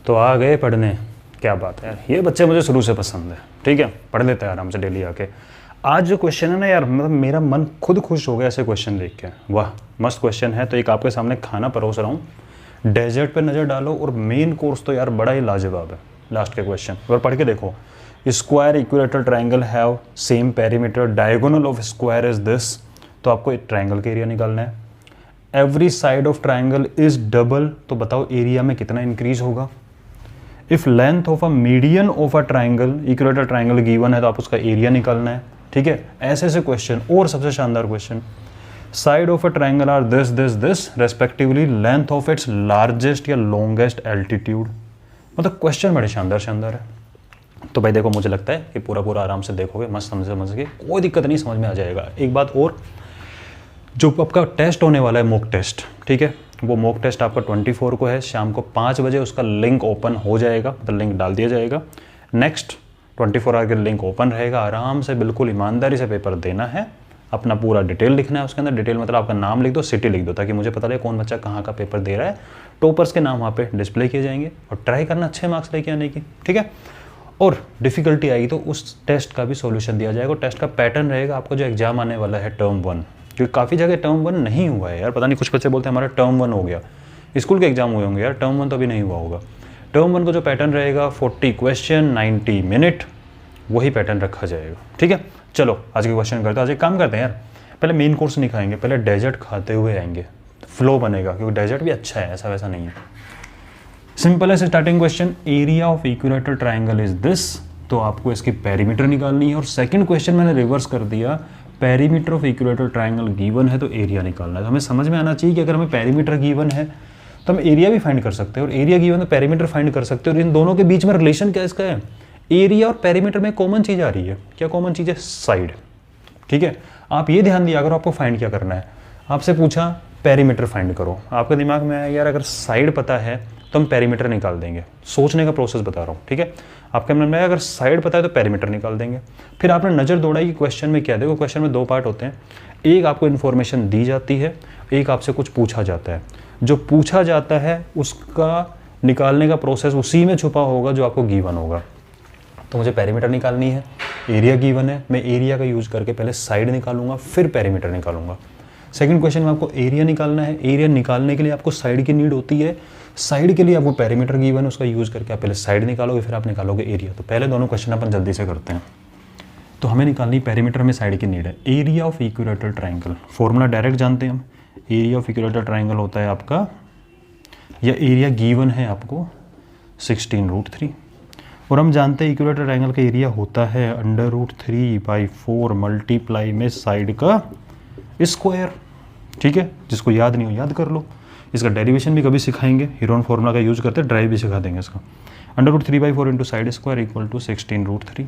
तो आ गए पढ़ने, क्या बात है यार, ये बच्चे मुझे शुरू से पसंद है। ठीक है, पढ़ लेते हैं आराम से डेली आके। आज जो क्वेश्चन है ना यार, मतलब मेरा मन खुद खुश हो गया ऐसे क्वेश्चन देख के। वाह मस्त क्वेश्चन है। तो एक आपके सामने खाना परोस रहा हूँ, डेजर्ट पे नज़र डालो, और मेन कोर्स तो यार बड़ा ही लाजवाब है। लास्ट के क्वेश्चन और पढ़ के देखो। Square equilateral triangle have same perimeter, diagonal of square is this. तो आपको एक ट्राइंगल का एरिया निकालना है। Every side of triangle is double, तो बताओ एरिया में कितना इंक्रीज होगा। If length of a median of a triangle, equilateral triangle given है, तो आप उसका एरिया निकालना है। ठीक है, ऐसे ऐसे क्वेश्चन। और सबसे शानदार question, side of a triangle are this this this respectively, length of its largest या लॉन्गेस्ट एल्टीट्यूड। मतलब क्वेश्चन बड़े शानदार शानदार है। तो भाई देखो, मुझे लगता है कि पूरा पूरा आराम से देखोगे, मस्त समझ के कोई दिक्कत नहीं, समझ में आ जाएगा। एक बात और, जो आपका टेस्ट होने वाला है मॉक टेस्ट, ठीक है, वो मॉक टेस्ट आपका 24 को है, शाम को 5 बजे उसका लिंक ओपन हो जाएगा, मतलब लिंक डाल दिया जाएगा। नेक्स्ट 24 आवर के लिंक ओपन रहेगा, आराम से बिल्कुल ईमानदारी से पेपर देना है, अपना पूरा डिटेल लिखना है उसके अंदर। डिटेल मतलब आपका नाम लिख दो, सिटी लिख दो, ताकि मुझे पता लगे कौन बच्चा कहाँ का पेपर दे रहा है। टॉपर्स के नाम वहाँ पे डिस्प्ले किए जाएंगे, और ट्राई करना अच्छे मार्क्स लेके आने की। ठीक है, और डिफिकल्टी आएगी तो उस टेस्ट का भी सॉल्यूशन दिया जाएगा। टेस्ट का पैटर्न रहेगा आपको जो एग्जाम आने वाला है टर्म 1, क्योंकि काफ़ी जगह टर्म 1 नहीं हुआ है यार, पता नहीं, कुछ बच्चे बोलते हैं हमारा टर्म 1 हो गया। स्कूल के एग्जाम हुए होंगे यार, टर्म 1 तो अभी नहीं हुआ होगा। टर्म 1 को जो पैटर्न रहेगा 40 क्वेश्चन 90 मिनट, वही पैटर्न रखा जाएगा। ठीक है, चलो आज के क्वेश्चन करते हैं। आज एक काम करते हैं यार, पहले मेन कोर्स नहीं खाएंगे, पहले डेजर्ट खाते हुए आएंगे, फ्लो बनेगा, क्योंकि डेजर्ट भी अच्छा है, ऐसा वैसा नहीं है। सिंपल है starting question, area of equilateral triangle is this. तो आपको इसकी पेरीमीटर निकालनी है। और सेकंड क्वेश्चन मैंने रिवर्स कर दिया, perimeter of equilateral triangle given है तो एरिया निकालना है। तो हमें समझ में आना चाहिए कि अगर हमें पेरीमीटर गिवन है तो हम एरिया भी फाइंड कर सकते हैं, और एरिया गिवन तो पेरीमीटर फाइंड कर सकते हैं। और इन दोनों के बीच में रिलेशन क्या इसका है, एरिया और पेरीमीटर में कॉमन चीज़ आ रही है। क्या कॉमन चीज़ है? साइड। ठीक है, आप ये ध्यान दिया करो, आपको फाइंड क्या करना है। आपसे पूछा पेरीमीटर फाइंड करो, आपके दिमाग में आया यार अगर साइड पता है तो हम पेरीमीटर निकाल देंगे। सोचने का प्रोसेस बता रहा हूँ। ठीक है, आपके मन में अगर साइड पता है तो पेरीमीटर निकाल देंगे। फिर आपने नज़र दौड़ाई कि क्वेश्चन में क्या, देखो क्वेश्चन में 2 पार्ट होते हैं, एक आपको इन्फॉर्मेशन दी जाती है, एक आपसे कुछ पूछा जाता है। जो पूछा जाता है उसका निकालने का प्रोसेस उसी में छुपा होगा जो आपको गिवन होगा। तो मुझे पेरीमीटर निकालनी है, एरिया गिवन है, मैं एरिया का यूज़ करके पहले साइड निकालूंगा, फिर पेरीमीटर निकालूंगा। सेकंड क्वेश्चन में आपको एरिया निकालना है, एरिया निकालने के लिए आपको साइड की नीड होती है, साइड के लिए आपको पेरीमीटर गिवन है, उसका यूज़ करके आप पहले साइड निकालोगे, फिर आप निकालोगे एरिया। तो पहले दोनों क्वेश्चन अपन जल्दी से करते हैं। तो हमें निकालनी पेरीमीटर में साइड की नीड है। Area of equilateral triangle, formula direct जानते हैं हम, एरिया ऑफ इक्विलेटरल ट्राइंगल होता है आपका, या एरिया गिवन है आपको 16√3, और हम जानते हैं इक्विलेटरल ट्राइंगल का एरिया होता है √3/4 मल्टीप्लाई में साइड का स्क्वायर। ठीक है, जिसको याद नहीं हो याद कर लो, इसका डेरिवेशन भी कभी सिखाएंगे, हीरोन फॉर्मूला का यूज़ करते हैं, ड्राइव भी सिखा देंगे इसका। √3/4 into side square equal to 16√3।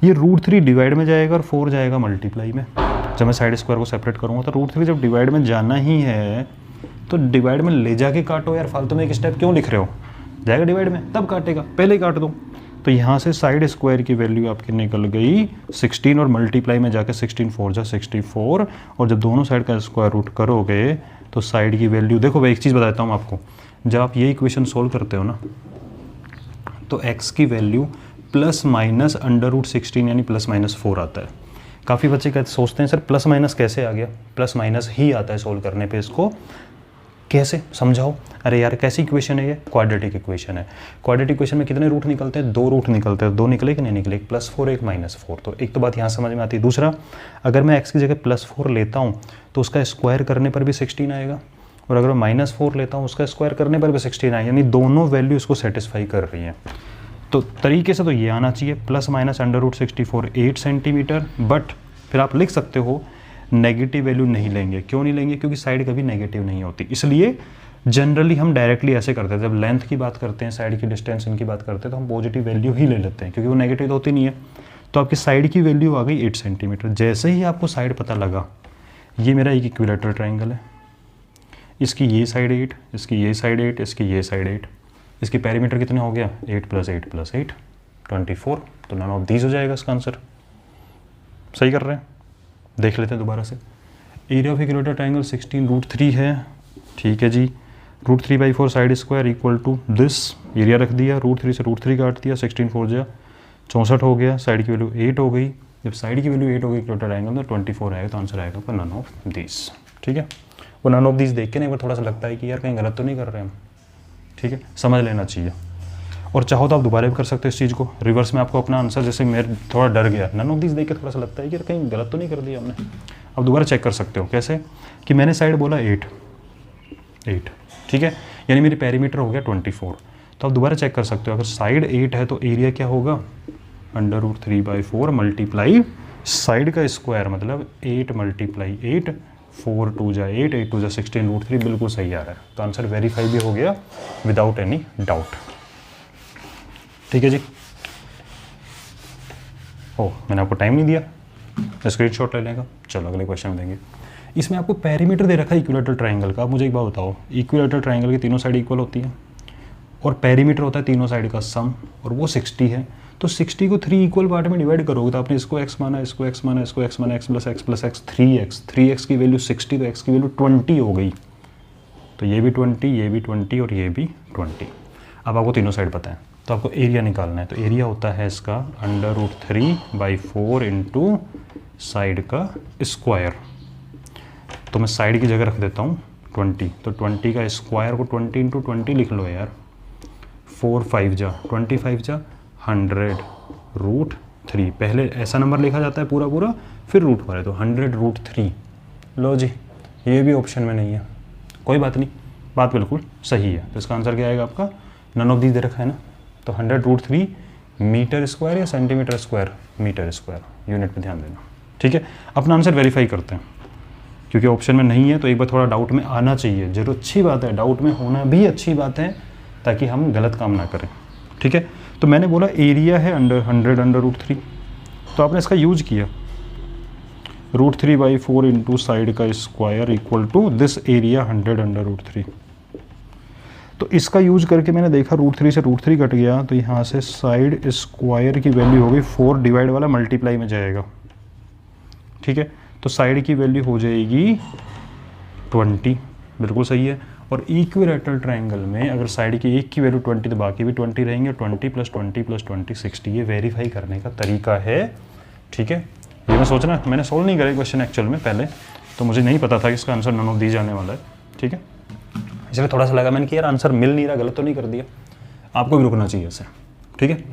ये √3 डिवाइड में जाएगा और 4 जाएगा मल्टीप्लाई में। जब मैं साइड स्क्वायर को सेपरेट करूँगा तो √3 जब डिवाइड में जाना ही है तो डिवाइड में ले जाके काटो यार, फालतू में एक स्टेप क्यों लिख रहे हो, जाएगा डिवाइड में तब काटेगा, पहले ही काट दो। तो यहाँ से साइड स्क्वायर की वैल्यू आपकी निकल गई 16, और मल्टीप्लाई में जाकर 16 4 जा 64, और जब दोनों साइड का स्क्वायर रूट करोगे तो साइड की वैल्यू, देखो भाई एक चीज़ बताता हूँ आपको, जब आप ये इक्वेशन सोल्व करते हो ना तो x की वैल्यू ±√16 यानी ±4 आता है। काफ़ी बच्चे कहते सोचते हैं सर प्लस माइनस कैसे आ गया, प्लस माइनस ही आता है सोल्व करने पे, इसको कैसे समझाओ। अरे यार कैसी इक्वेशन है ये, क्वाड्रेटिक इक्वेशन है। क्वाड्रेटिक इक्वेशन में कितने रूट निकलते हैं, 2 रूट निकलते हैं, 2 निकले कि नहीं निकले, एक +4 एक -4। तो एक तो बात यहाँ समझ में आती है। दूसरा, अगर मैं x की जगह +4 लेता हूँ तो उसका स्क्वायर करने पर भी 16 आएगा, और अगर मैं -4 लेता हूँ उसका स्क्वायर करने पर भी 16 आएगा, यानी दोनों वैल्यू इसको सेटिस्फाई कर रही हैं। तो तरीके से तो ये आना चाहिए ±√64 8 सेंटीमीटर। बट फिर आप लिख सकते हो नेगेटिव वैल्यू नहीं लेंगे। क्यों नहीं लेंगे, क्योंकि साइड कभी नेगेटिव नहीं होती, इसलिए जनरली हम डायरेक्टली ऐसे करते हैं। जब लेंथ की बात करते हैं, साइड की डिस्टेंस इनकी बात करते हैं, तो हम पॉजिटिव वैल्यू ही ले लेते हैं, क्योंकि वो नेगेटिव तो होती नहीं है। तो आपकी साइड की वैल्यू आ गई 8 सेंटीमीटर। जैसे ही आपको साइड पता लगा, ये मेरा एक इक्विलेटरल ट्राइंगल है, इसकी ये साइड 8, इसकी ये साइड 8, इसकी ये साइड 8, इसकी पेरीमीटर कितने हो गया 8 + 8 + 8 24। तो नन ऑफ दीज हो जाएगा इसका आंसर। सही कर रहे हैं, देख लेते हैं दोबारा से। एरिया ऑफ इक्विलेटरल ट्राइंगल 16√3 है, ठीक है जी। √3/4 side square equal to this, area रख दिया, √3 से √3 काट दिया, 16 4 जा 64 हो गया, साइड की वैल्यू 8 हो गई। जब साइड की वैल्यू 8 हो गई इक्वेटर एंगल तो 24 आएगा, तो आंसर आएगा आपका नन ऑफ दिस। ठीक है, वो नन ऑफ दिस देख के ना एक बार थोड़ा सा लगता है कि यार कहीं गलत तो नहीं कर रहे हम। ठीक है, समझ लेना चाहिए। और चाहो तो आप दोबारा भी कर सकते हो इस चीज़ को, रिवर्स में आपको अपना आंसर, जैसे मैं थोड़ा डर गया नन ऑफ दिस देख के थोड़ा सा लगता है कि यार कहीं गलत तो नहीं कर दिया हमने, अब दोबारा चेक कर सकते हो। कैसे कि मैंने साइड बोला 8, ठीक है, यानी मेरी पेरीमीटर हो गया 24। तो आप दोबारा चेक कर सकते हो, अगर साइड 8 है तो एरिया क्या होगा, √3/4 मल्टीप्लाई साइड का स्क्वायर, मतलब 8 × 8, 4 2 जा 8, 8 2 जा 16, √3 बिल्कुल सही आ रहा है। तो आंसर वेरीफाई भी हो गया विदाउट एनी डाउट। ठीक है जी, मैंने आपको टाइम नहीं दिया, स्क्रीनशॉट ले लेगा। चलो अगले क्वेश्चन में देंगे। इसमें आपको पेरीमीटर दे रखा है इक्विलेटरल ट्रायंगल का। आप मुझे एक बात बताओ, इक्विलेटरल ट्रायंगल की तीनों साइड इक्वल होती हैं और पेरीमीटर होता है तीनों साइड का सम, और वो 60 है। तो 60 को 3 इक्वल पार्ट में डिवाइड करोगे तो आपने इसको x माना, इसको x माना, इसको x माना, x + x 3x की वैल्यू 60, तो x की वैल्यू 20 हो गई। तो ये भी 20, ये भी 20 और ये भी 20। अब आपको तीनों साइड पता है, तो आपको एरिया निकालना है। तो एरिया होता है इसका √3/4 इंटू साइड का स्क्वायर। तो मैं साइड की जगह रख देता हूँ 20, तो 20 का स्क्वायर को 20 इंटू 20 लिख लो यार, 4 5 जा 25 जा 100 √3। पहले ऐसा नंबर लिखा जाता है पूरा पूरा, फिर रूट पर है, तो 100 √3। लो जी, ये भी ऑप्शन में नहीं है, कोई बात नहीं, बात बिल्कुल सही है। तो इसका आंसर क्या आएगा आपका, नन ऑफ दीज दे रखा है ना, तो 100 √3 मीटर स्क्वायर या centimetre square, metre square, unit पे ध्यान देना। ठीक है, अपना आंसर वेरीफाई करते हैं, क्योंकि ऑप्शन में नहीं है तो एक बार थोड़ा डाउट में आना चाहिए। जरूर अच्छी बात है, डाउट में होना भी अच्छी बात है, ताकि हम गलत काम ना करें। ठीक है, तो मैंने बोला एरिया है 100 √3, तो आपने इसका यूज किया √3/4 इंटू साइड का square equal to this area 100 √3। तो इसका यूज करके मैंने देखा √3 से √3 कट गया, तो यहाँ से साइड स्क्वायर की वैल्यू हो गई 4 डिवाइड वाला मल्टीप्लाई में जाएगा। ठीक है, तो साइड की वैल्यू हो जाएगी 20, बिल्कुल सही है। और इक्विलैटरल ट्रायंगल में अगर साइड की एक की वैल्यू 20 तो बाकी भी 20 रहेंगे, 20 + 20 + 20 60। ये वेरीफाई करने का तरीका है। ठीक है, ये मैं सोचना, मैंने सोल्व नहीं करा क्वेश्चन एक्चुअल में पहले, तो मुझे नहीं पता था कि इसका आंसर नन ऑफ दीज आने वाला है। ठीक है, इसलिए थोड़ा सा लगा मैंने कि यार आंसर मिल नहीं रहा, गलत तो नहीं कर दिया। आपको भी रुकना चाहिए इससे। ठीक है,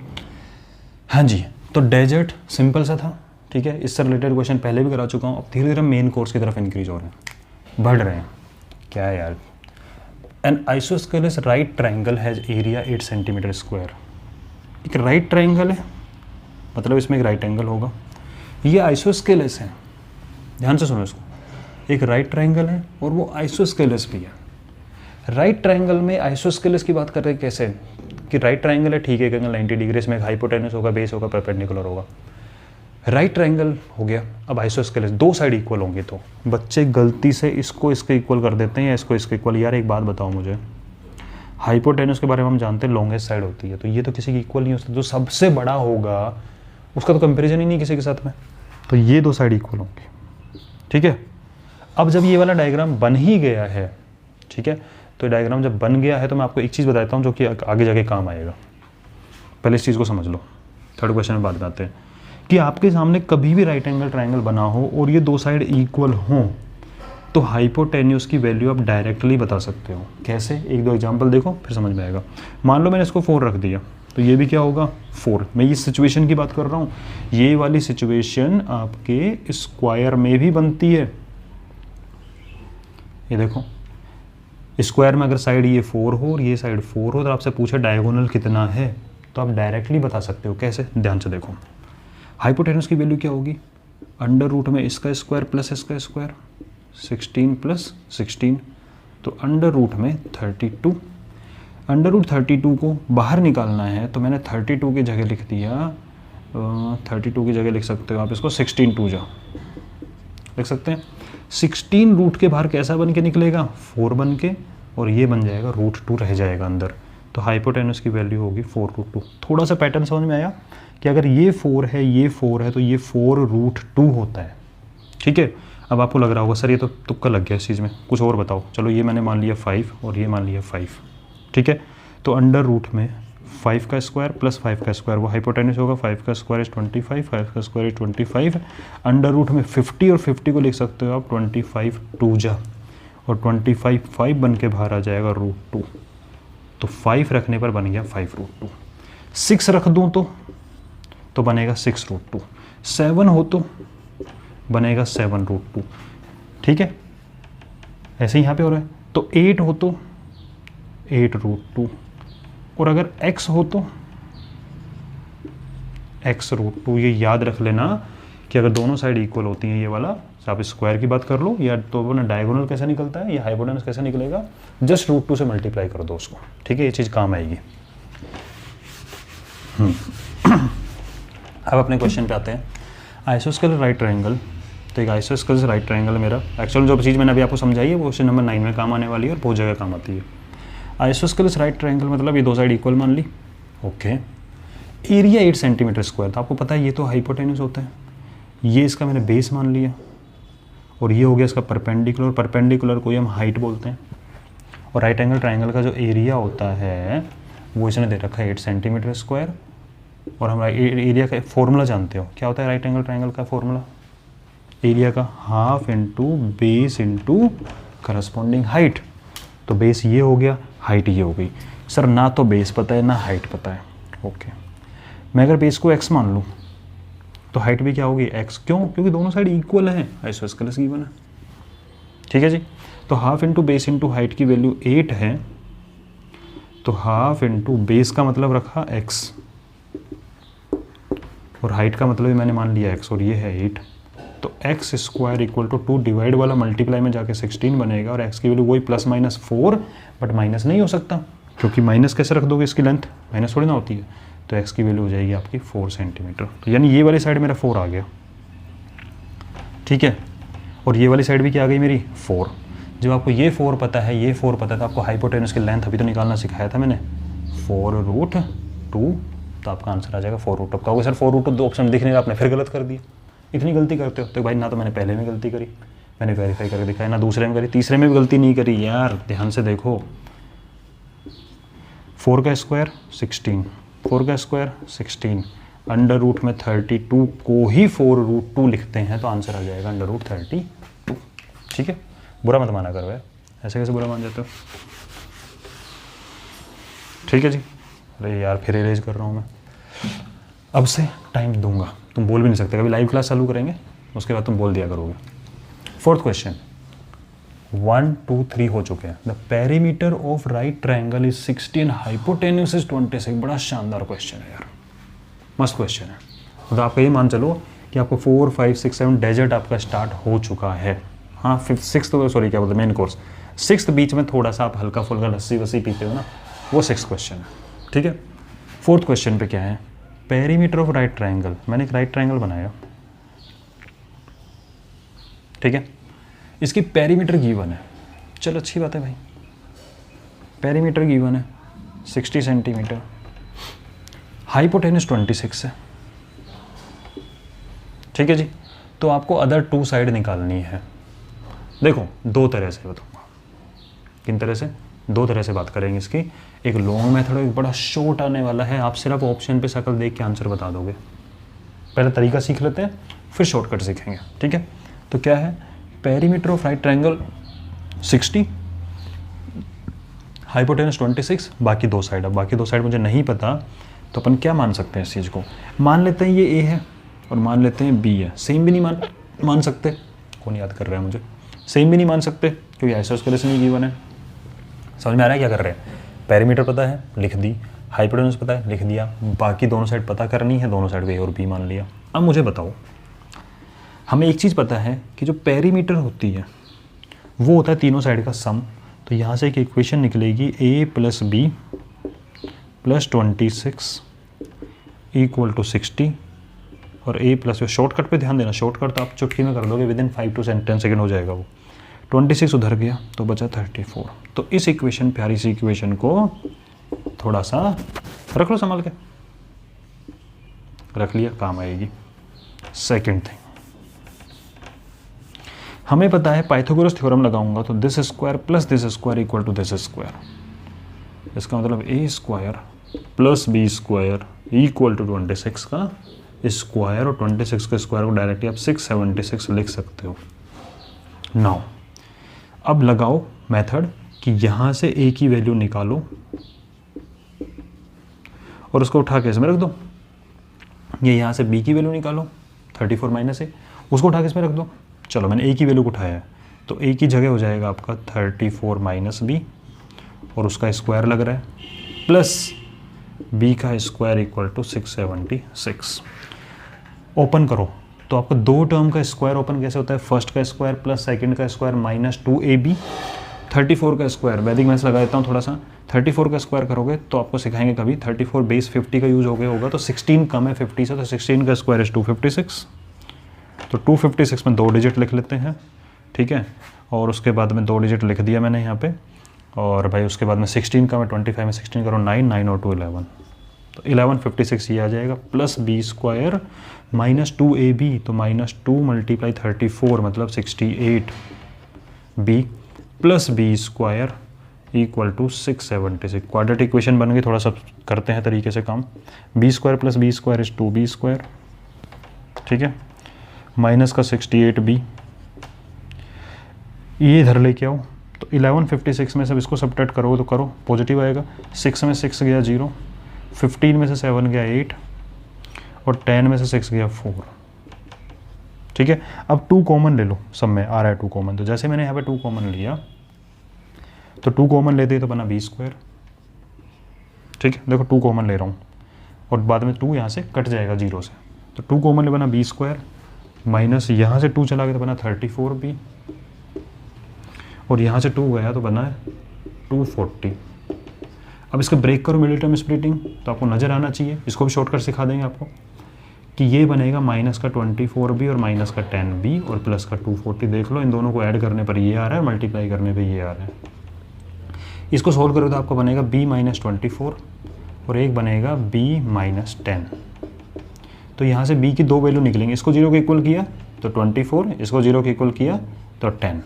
हाँ जी, तो डेजर्ट सिंपल सा था। ठीक है, इससे रिलेटेड क्वेश्चन पहले भी करा चुका हूँ। अब धीरे धीरे मेन कोर्स की तरफ इंक्रीज हो रहे हैं, बढ़ रहे हैं। क्या है यार, an isosceles right triangle has area 8 centimetre square. एक राइट ट्राइंगल है, मतलब इसमें एक राइट एंगल होगा। ये आइसोस्केलस है, ध्यान से सुनो इसको। एक राइट ट्राइंगल है और वो आइसोस्केलस भी है। राइट ट्राइंगल में आइसोस्केलस की बात कर रहे हैं कैसे, कि राइट ट्राइंगल है, ठीक है, एंगल 90 डिग्री, इसमें हाइपोटेनस होगा, बेस होगा, परपेंडिकुलर होगा। राइट ट्राइंगल हो गया। अब आइसोस्केलस, दो साइड इक्वल होंगे, तो बच्चे गलती से इसको इसके इक्वल कर देते हैं या इसको इसके इक्वल। यार एक बात बताओ मुझे, हाइपोटेनस के बारे में हम जानते हैं लॉन्गेस्ट साइड होती है, तो ये तो किसी की इक्वल नहीं हो सकती। जो सबसे बड़ा होगा उसका तो कंपेरिजन ही नहीं किसी के साथ में, तो ये दो साइड इक्वल होंगे। ठीक है, अब जब ये वाला डायग्राम बन ही गया है, ठीक है, तो डायग्राम जब बन गया है तो मैं आपको एक चीज़ बताता हूँ जो कि आगे जाके काम आएगा। पहले इस चीज़ को समझ लो, थर्ड क्वेश्चन में बात करते हैं कि आपके सामने कभी भी राइट एंगल ट्रायंगल बना हो और ये दो साइड इक्वल हों, तो हाइपोटेन्यूस की वैल्यू आप डायरेक्टली बता सकते हो। कैसे, एक दो एग्जांपल देखो फिर समझ में आएगा। मान लो मैंने इसको 4 रख दिया, तो ये भी क्या होगा 4। मैं इस सिचुएशन की बात कर रहा हूँ, ये वाली सिचुएशन आपके स्क्वायर में भी बनती है। ये देखो, स्क्वायर में अगर साइड ये 4 हो और ये साइड 4 हो, तो आपसे पूछे डायगोनल कितना है, तो आप डायरेक्टली बता सकते हो। कैसे, ध्यान से देखो। हाइपोटेनस की वैल्यू क्या होगी, अंडर रूट में इसका स्क्वायर प्लस इसका स्क्वायर, 16 + 16, तो अंडर रूट में 32। अंडर रूट 32 को बाहर निकालना है, तो मैंने 32 की जगह लिख दिया, 32 की जगह लिख सकते हो आप इसको 16 2 जा लिख सकते हैं। 16 रूट के बाहर कैसा बन के निकलेगा, 4 बन के, और ये बन जाएगा √2 रह जाएगा अंदर। तो हाइपोटेनस की वैल्यू होगी 4√2। थोड़ा सा पैटर्न समझ में आया कि अगर ये 4 है, ये 4 है, तो ये 4√2 होता है। ठीक है, अब आपको लग रहा होगा सर ये तो तुक्का लग गया इस चीज़ में, कुछ और बताओ। चलो ये मैंने मान लिया 5 और ये मान लिया 5, ठीक है। तो अंडर रूट में 5 का स्क्वायर प्लस 5 का स्क्वायर वो हाइपोटेन्यूस होगा, 5 का स्क्वायर इज 25, 5 का स्क्वायर इज 25। अंडर रूट में 50 और 50 को लिख सकते हो आप 25 2 जा, और 25 5 बन के बाहर आ जाएगा √2। तो 5 रखने पर बन गया 5√2। 6 रख दूँ तो बनेगा 6√2। 7 हो तो बनेगा 7√2, ठीक है। ऐसे ही यहाँ पे हो रहा है। तो 8 हो तो 8√2, और अगर x हो तो x√2। ये याद रख लेना कि अगर दोनों साइड इक्वल होती हैं, ये वाला आप स्क्वायर की बात कर लो या तो अपना डायगोनल कैसे निकलता है या हाइपोटेन्यूस कैसे निकलेगा, जस्ट √2 से मल्टीप्लाई कर दो उसको, ठीक है। ये चीज़ काम आएगी। अब अपने क्वेश्चन पे आते हैं। आइसोस्केलर राइट ट्रायंगल, तो एक आइसोस्केलर राइट ट्रायंगल मेरा एक्चुअल जो चीज़ मैंने अभी आपको समझाई है वो क्वेश्चन नंबर 9 में काम आने वाली है और बहुत जगह काम आती है। आइसोस्केलस राइट ट्रायंगल मतलब ये दो साइड इक्वल मान ली, ओके। एरिया 8 सेंटीमीटर स्क्वायर, तो आपको पता है ये तो हाइपोटेन्यूस होता है, ये इसका मैंने बेस मान लिया, और ये हो गया इसका परपेंडिकुलर। परपेंडिकुलर को ही हम हाइट बोलते हैं। और राइट एंगल ट्रायंगल का जो एरिया होता है वो इसने दे रखा है 8 सेंटीमीटर स्क्वायर। और हम एरिया का फॉर्मूला जानते हो, क्या होता है राइट एंगल ट्रायंगल का फॉर्मूला? एरिया का half into base into corresponding height. तो बेस ये हो गया, हाइट ये हो गई। सर ना तो बेस पता है ना हाइट पता है, ओके। मैं अगर बेस को x मान लूँ तो हाइट भी क्या होगी x, क्यों? क्योंकि दोनों साइड इक्वल है, आइसोस्केलस गिवन है, ठीक है जी। तो half into base into height की वैल्यू 8 है, तो हाफ इंटू बेस का मतलब रखा x और हाइट का मतलब भी मैंने मान लिया x, और ये है 8। तो x square equal to 2 divide वाला मल्टीप्लाई में जाके 16 बनेगा, और x की वैल्यू वही ±4, बट माइनस नहीं हो सकता क्योंकि माइनस कैसे रख दोगे, इसकी लेंथ माइनस थोड़ी ना होती है। तो x की वैल्यू हो जाएगी आपकी 4 सेंटीमीटर। तो यानी ये वाली साइड मेरा 4 आ गया, ठीक है। और ये वाली साइड भी क्या आ गई मेरी 4। जब आपको ये 4 पता है, ये 4 पता है, तो आपको हाइपोटेन्यूस की लेंथ अभी तो निकालना सिखाया था मैंने, 4√2। तो आपका आंसर आ जाएगा 4√2। कहोगे सर 4√2 दो ऑप्शन दिखने का आपने फिर गलत कर दिया, इतनी गलती करते हो? तो भाई ना तो मैंने पहले में गलती करी, मैंने वेरीफाई करके दिखाया, ना दूसरे में करी, तीसरे में भी गलती नहीं करी यार, ध्यान से देखो। 4 का स्क्वायर 16, 4 का स्क्वायर 16, अंडर रूट में 32 को ही 4√2 लिखते हैं, तो आंसर आ जाएगा अंडर रूट 32, ठीक है। बुरा मत माना करो यार, ऐसे कैसे बुरा मान जाते हो, ठीक है जी। अरे यार फिर इरेज कर रहा हूँ मैं, अब से टाइम दूंगा, तुम बोल भी नहीं सकते। कभी लाइव क्लास चालू करेंगे उसके बाद तुम बोल दिया करोगे। 4th क्वेश्चन, 1 2 3 हो चुके हैं। The perimeter of right triangle is 60 and hypotenuse is 26। बड़ा शानदार क्वेश्चन है यार, मस्त क्वेश्चन है। तो आपका ये मान चलो कि आपको 4 5 6 7 डेजर्ट आपका स्टार्ट हो चुका है। हाँ 5th 6th तो सॉरी क्या बोलते मेन कोर्स, 6th बीच में थोड़ा सा आप हल्का फुल्का लस्सी वस्सी पीते हो ना, वो 6th क्वेश्चन है, ठीक है। 4th क्वेश्चन पे क्या है, पेरीमीटर ऑफ राइट ट्रायंगल। मैंने एक राइट ट्रायंगल बनाया, ठीक है। इसकी पेरीमीटर गिवन है, चलो अच्छी बात है भाई, पेरीमीटर गिवन है 60 सेंटीमीटर, हाइपोटेन्यूस 26 है, ठीक है जी। तो आपको अदर 2 साइड निकालनी है। देखो दो तरह से बताऊंगा, किन तरह से, 2 तरह से बात करेंगे इसकी। एक लॉन्ग मेथड, एक बड़ा शॉर्ट आने वाला है, आप सिर्फ ऑप्शन पे शक्ल देख के आंसर बता दोगे। पहले तरीका सीख लेते हैं फिर शॉर्टकट सीखेंगे, ठीक है। तो क्या है, perimeter of right triangle 60, hypotenuse 26, बाकी 2 साइड। अब बाकी 2 साइड मुझे नहीं पता, तो अपन क्या मान सकते हैं इस चीज़ को, मान लेते हैं ये A है और मान लेते हैं B है। सेम भी नहीं मान सकते, कौन याद कर रहा है मुझे, सेम भी नहीं मान सकते क्योंकि आइसोस्केलस नहीं गिवन है। समझ में आ रहा है क्या कर रहे हैं, पेरीमीटर पता है लिख दी, हाइपोटेन्यूस पता है लिख दिया, बाकी दोनों साइड पता करनी है, दोनों साइड A और B मान लिया। अब मुझे बताओ, हमें एक चीज़ पता है कि जो पेरीमीटर होती है वो होता है तीनों साइड का सम। तो यहाँ से एक इक्वेशन निकलेगी A + B + 26 = 60, और A प्लस, शॉर्टकट पे ध्यान देना, शॉर्टकट तो आप चुटकी में कर दोगे, विदिन 5 to 10 सेकेंड हो जाएगा वो। 26 उधर गया तो बचा 34। तो इस इक्वेशन, प्यारी सी इक्वेशन को थोड़ा सा रख लो संभाल के, रख लिया, काम आएगी। सेकंड थिंग, हमें पता है पाइथागोरस थ्योरम लगाऊंगा तो this square plus this square equal to this square. इसका मतलब A square plus B square equal to 26 का स्क्वायर, और 26 के स्क्वायर को डायरेक्टली आप 676 लिख सकते हो। नाउ अब लगाओ मेथड कि यहाँ से ए की वैल्यू निकालो और उसको उठा के इसमें रख दो। ये यहाँ से बी की वैल्यू निकालो 34 माइनस ए, उसको उठा के इसमें रख दो। चलो मैंने ए की वैल्यू को उठाया है तो ए की जगह हो जाएगा आपका 34 माइनस बी और उसका स्क्वायर लग रहा है प्लस बी का स्क्वायर इक्वल टू 676। ओपन करो तो आपको दो टर्म का स्क्वायर ओपन कैसे होता है, फर्स्ट का स्क्वायर प्लस सेकंड का स्क्वायर माइनस 2ab। 34 का स्क्वायर वैदिक मैथ्स लगा देता हूँ थोड़ा सा। 34 का स्क्वायर करोगे तो आपको सिखाएंगे कभी 34 बेस 50 का यूज़ हो गया होगा तो 16 कम है 50 से, तो 16 का स्क्वायर इज 256। तो 256 में 2 डिजिट लिख लेते हैं, ठीक है। और उसके बाद में 2 डिजिट लिख दिया मैंने यहाँ पे, और भाई उसके बाद में 16 का मैं 25 में 16 करो 9, 9 और 2 11, तो 1156 ये आ जाएगा plus B square minus 2ab, तो माइनस 2 मल्टीप्लाई 34 मतलब 68 B plus B square equal to 676। Quadratic equation बन गई। थोड़ा सा करते हैं तरीके से काम। B square plus B square is 2b square, ठीक है, माइनस का 68b, ये इधर लेके आओ तो 1156 में सब इसको सब्ट्रैक्ट करो तो करो पॉजिटिव आएगा। 6 में 6 गया 0, 15 में से 7 गया 8 और 10 में से 6 गया 4, ठीक है। अब 2 कॉमन ले लो, सब में आ रहा है 2 कॉमन, तो जैसे मैंने यहाँ पे 2 कॉमन लिया तो 2 कॉमन लेते ही तो बना बी स्क्वायर, ठीक है। देखो 2 कॉमन ले रहा हूँ और बाद में 2 यहाँ से कट जाएगा 0 से, तो 2 कॉमन ले बना बी स्क्वायर माइनस यहाँ से 2 चला गया तो बना 34b और यहाँ से 2 गया तो बना है 240। अब इसका ब्रेक करो मिडिल टर्म स्प्लिटिंग तो आपको नज़र आना चाहिए, इसको भी शॉर्टकट सिखा देंगे आपको कि ये बनेगा माइनस का 24b और माइनस का 10b और प्लस का 240। देख लो इन दोनों को ऐड करने पर ये आ रहा है, मल्टीप्लाई करने पर ये आ रहा है। इसको सोल्व करो तो आपको बनेगा b माइनस 24 और एक बनेगा b माइनस 10। तो यहाँ से b की 2 वैल्यू निकलेंगे, इसको 0 के इक्वल किया तो 24, इसको 0 के इक्वल किया तो 10।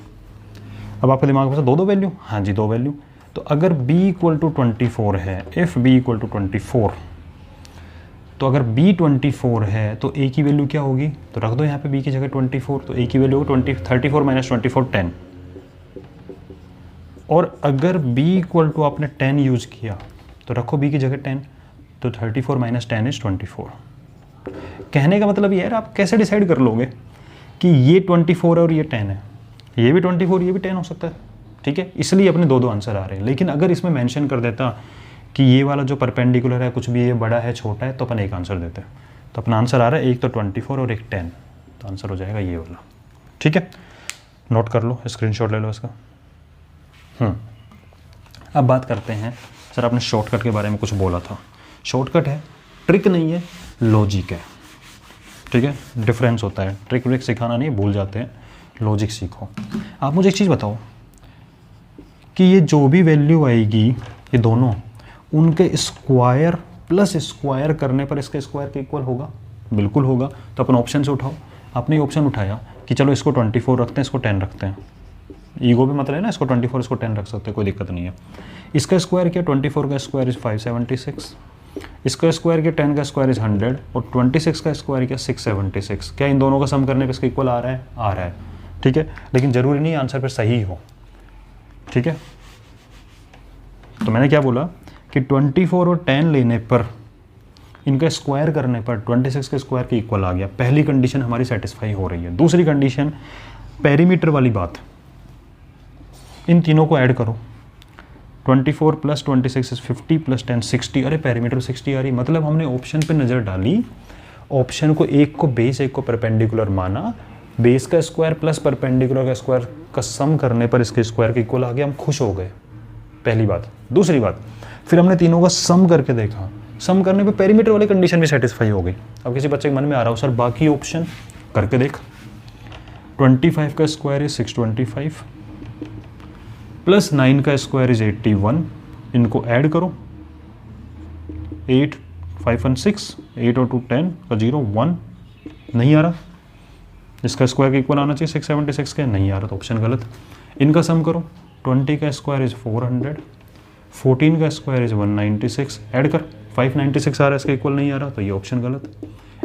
अब आपके दिमाग में 2 वैल्यू, हाँ जी 2 वैल्यू। तो अगर b इक्वल टू 24 है, इफ़ b इक्वल टू 24, तो अगर b 24 है तो a की वैल्यू क्या होगी, तो रख दो यहाँ पे b की जगह 24, तो a की वैल्यू होगी 34 माइनस 24 10। और अगर b इक्वल टू आपने 10 यूज़ किया तो रखो b की जगह 10, तो 34 माइनस 10 इज 24। कहने का मतलब ये है आप कैसे डिसाइड कर लोगे कि ये 24 है और ये 10 है, ये भी 24 ये भी 10 हो सकता है, ठीक है। इसलिए अपने 2 आंसर आ रहे हैं। लेकिन अगर इसमें मेंशन कर देता कि ये वाला जो परपेंडिकुलर है कुछ भी ये बड़ा है छोटा है तो अपन एक आंसर देते हैं। तो अपना आंसर आ रहा है एक तो 24 और एक 10, तो आंसर हो जाएगा ये वाला, ठीक है। नोट कर लो, स्क्रीनशॉट ले लो इसका। अब बात करते हैं, सर आपने शॉर्टकट के बारे में कुछ बोला था। शॉर्टकट है, ट्रिक नहीं है, लॉजिक है, ठीक है। डिफरेंस होता है, ट्रिक व्रिक सिखाना नहीं, भूल जाते हैं, लॉजिक सीखो। आप मुझे एक चीज़ बताओ कि ये जो भी वैल्यू आएगी ये दोनों, उनके स्क्वायर प्लस स्क्वायर करने पर इसके स्क्वायर के इक्वल होगा? बिल्कुल होगा। तो अपन ऑप्शन से उठाओ। आपने ये ऑप्शन उठाया कि चलो इसको 24 रखते हैं, इसको 10 रखते हैं, ईगो भी मतलब है ना, इसको 24 इसको 10 रख सकते हैं, कोई दिक्कत नहीं है। इसका स्क्वायर क्या, 24 का स्क्वायर इज 576, इसका स्क्वायर क्या 10 का स्क्वायर इज 100 और 26 का स्क्वायर क्या 676। क्या इन दोनों का सम करने पे इसका इक्वल आ रहा है? आ रहा है, ठीक है। लेकिन ज़रूरी नहीं आंसर पर सही हो, ठीक है। तो मैंने क्या बोला कि 24 और 10 लेने पर इनका स्क्वायर करने पर 26 के स्क्वायर के इक्वल आ गया। पहली कंडीशन हमारी सेटिस्फाई हो रही है। दूसरी कंडीशन पेरीमीटर वाली बात, इन तीनों को ऐड करो, 24 प्लस 26 इज 50 प्लस 10 60। अरे पेरीमीटर 60 आ रही, मतलब हमने ऑप्शन पे नज़र डाली, ऑप्शन को एक को बेस एक को परपेंडिकुलर माना, बेस का स्क्वायर प्लस परपेंडिकुलर का स्क्वायर का सम करने पर इसके स्क्वायर के इक्वल आ गया, हम खुश हो गए, पहली बात। दूसरी बात, फिर हमने तीनों का सम करके देखा, सम करने पे पेरीमीटर वाली कंडीशन भी सेटिस्फाई हो गई। अब किसी बच्चे के मन में आ रहा हो सर बाकी ऑप्शन करके देख, 25 का स्क्वायर इज 625 प्लस 9 का स्क्वायर इज 81, इनको ऐड करो, 8 5 1 6, 8 और 2 10 का 0 1, नहीं आ रहा, इसका स्क्वायर के इक्वल आना चाहिए 676 के, नहीं आ रहा तो ऑप्शन गलत। इनका सम करो, 20 का स्क्वायर इज 400, 14 का स्क्वायर इज 196, ऐड कर 596 आ रहा है, इसका इक्वल नहीं आ रहा तो ये ऑप्शन गलत।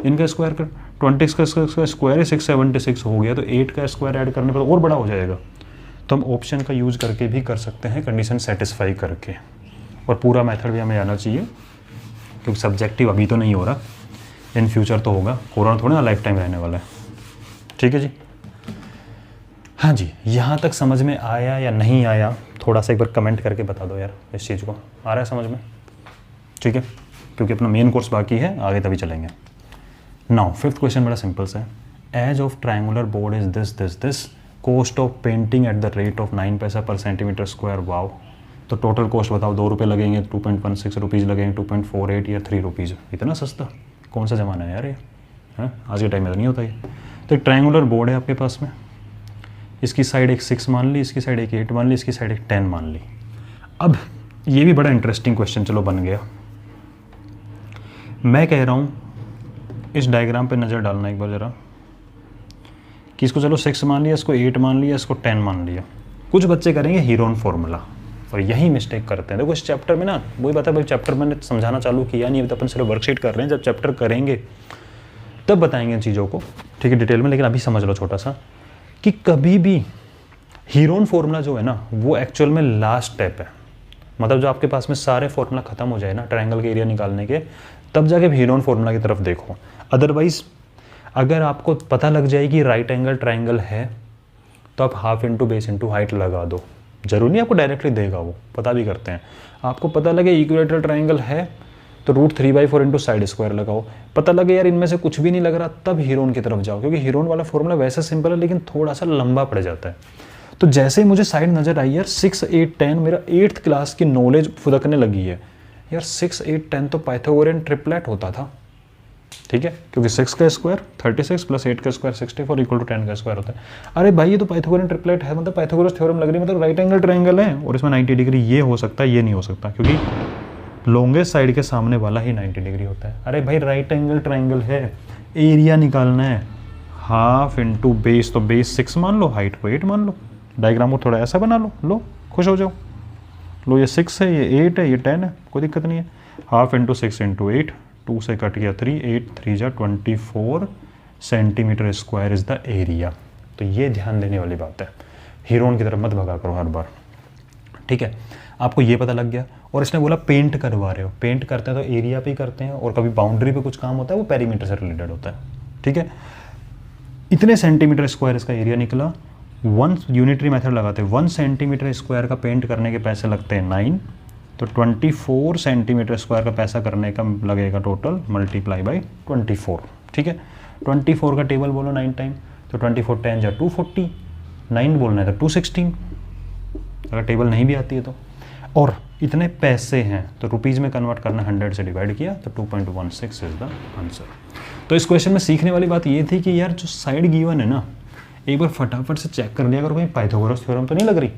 इनका स्क्वायर कर, 20 का स्क्वायर है 676 हो गया, तो 8 का स्क्वायर ऐड करने पर और बड़ा हो जाएगा। तो हम ऑप्शन का यूज़ करके भी कर सकते हैं, कंडीशन सेटिस्फाई करके। और पूरा मेथड भी हमें आना चाहिए, क्योंकि सब्जेक्टिव अभी तो नहीं हो रहा, इन फ्यूचर तो होगा, कोरोना थोड़ा ना लाइफ टाइम रहने वाला है। ठीक है जी, हाँ जी, यहाँ तक समझ में आया या नहीं आया, थोड़ा सा एक बार कमेंट करके बता दो यार इस चीज़ को, आ रहा है समझ में? ठीक है, क्योंकि अपना मेन कोर्स बाकी है, आगे तभी चलेंगे। नाउ फिफ्थ क्वेश्चन बड़ा सिंपल सा है। Edge of triangular board is this cost of painting at the rate of 9 paisa per centimetre square. Wow, तो टोटल कॉस्ट बताओ, 2 रुपये लगेंगे, 2.16 रुपीज़ लगेंगे, 2.48 या 3 रुपीज़। इतना सस्ता कौन सा ज़माना है यार ये, है आज के टाइम में तो नहीं होता ये। तो एक ट्रायंगुलर बोर्ड है आपके पास में, इसकी साइड एक 6 मान ली, इसकी साइड एक 8 मान ली, इसकी साइड एक 10 मान ली। अब ये भी बड़ा इंटरेस्टिंग क्वेश्चन चलो बन गया। मैं कह रहा हूँ इस डायग्राम पे नज़र डालना एक बार ज़रा, कि इसको चलो 6 मान लिया, इसको 8 मान लिया, इसको 10 मान लिया। कुछ बच्चे करेंगे हीरोन फॉर्मूला, और यही मिस्टेक करते हैं। देखो इस चैप्टर में ना वही बात है भाई, चैप्टर मैंने समझाना चालू किया नहीं, अभी तो अपन सिर्फ वर्कशीट कर रहे हैं, जब चैप्टर करेंगे तब बताएंगे इन चीज़ों को, ठीक है, डिटेल में। लेकिन अभी समझ लो छोटा सा, कि कभी भी हीरोन फॉर्मूला जो है ना वो एक्चुअल में लास्ट स्टेप है। मतलब जो आपके पास में सारे फॉर्मूला खत्म हो जाए ना ट्रायंगल के एरिया निकालने के, तब जाके हीरोन फॉर्मूला की तरफ देखो। अदरवाइज अगर आपको पता लग जाए कि राइट एंगल ट्रायंगल है, तो आप half into base into height लगा दो। जरूरी नहीं आपको डायरेक्टली देगा, वो पता भी करते हैं। आपको पता लगे इक्विलेटरल ट्रायंगल है, तो √3/4 इंटू साइड स्क्वायर लगाओ। पता लगे यार इनमें से कुछ भी नहीं लग रहा, तब हीरोन की तरफ जाओ, क्योंकि हीरोन वाला फॉर्मूला वैसे सिंपल है लेकिन थोड़ा सा लंबा पड़ जाता है। तो जैसे ही मुझे साइड नज़र आई यार 6, 8, 10, मेरा 8th क्लास की नॉलेज फुदकने लगी है यार। 6, 8, 10 तो पाइथागोरियन ट्रिपलेट होता था, ठीक है, क्योंकि 6 का स्क्वायर 36 प्लस 8 का स्क्वायर 64 इक्वल टू 10 का स्क्वायर होता है। अरे भाई ये तो पाइथागोरियन ट्रिपलेट है, मतलब पाइथागोरस थ्योरम लग रही है, मतलब राइट एंगल ट्रायंगल है और इसमें 90 डिग्री ये हो सकता है, ये नहीं हो सकता, क्योंकि लॉन्गेस्ट साइड के सामने वाला ही 90 डिग्री होता है। अरे भाई राइट एंगल ट्रायंगल है, एरिया निकालना है, हाफ इंटू बेस, तो बेस 6 मान लो, हाइट को 8 मान लो। डायग्राम को थोड़ा ऐसा बना लो खुश हो जाओ। लो ये 6 है, ये 8 है, ये 10 है, कोई दिक्कत नहीं है। हाफ इंटू 6 इंटू 8, 2 से कट गया 3, 8 3 जा 24 centimetre square is the area. तो ये ध्यान देने वाली बात है, हीरोन की तरफ मत भगा करो हर बार, ठीक है। आपको ये पता लग गया। और इसने बोला पेंट करवा रहे हो, पेंट करते हैं तो एरिया पे ही करते हैं, और कभी बाउंड्री पे कुछ काम होता है वो पेरीमीटर से रिलेटेड होता है, ठीक है। इतने सेंटीमीटर स्क्वायर इसका एरिया निकला। 1 यूनिटरी मेथड लगाते हैं, 1 सेंटीमीटर स्क्वायर का पेंट करने के पैसे लगते हैं 9, तो 24 सेंटीमीटर स्क्वायर का पैसा करने का लगेगा टोटल मल्टीप्लाई बाई 24, ठीक है। 24 का टेबल बोलो 9 टाइम, तो 24 10 जा 240, 9 बोलना है तो 216, अगर टेबल नहीं भी आती है तो। और इतने पैसे हैं तो रुपीज़ में कन्वर्ट करना, 100 से डिवाइड किया तो 2.16 इज द आंसर। तो इस क्वेश्चन में सीखने वाली बात ये थी कि यार जो साइड गिवन है ना, एक बार फटाफट से चेक कर लिया अगर कहीं पाइथागोरस थ्योरम तो नहीं लग रही,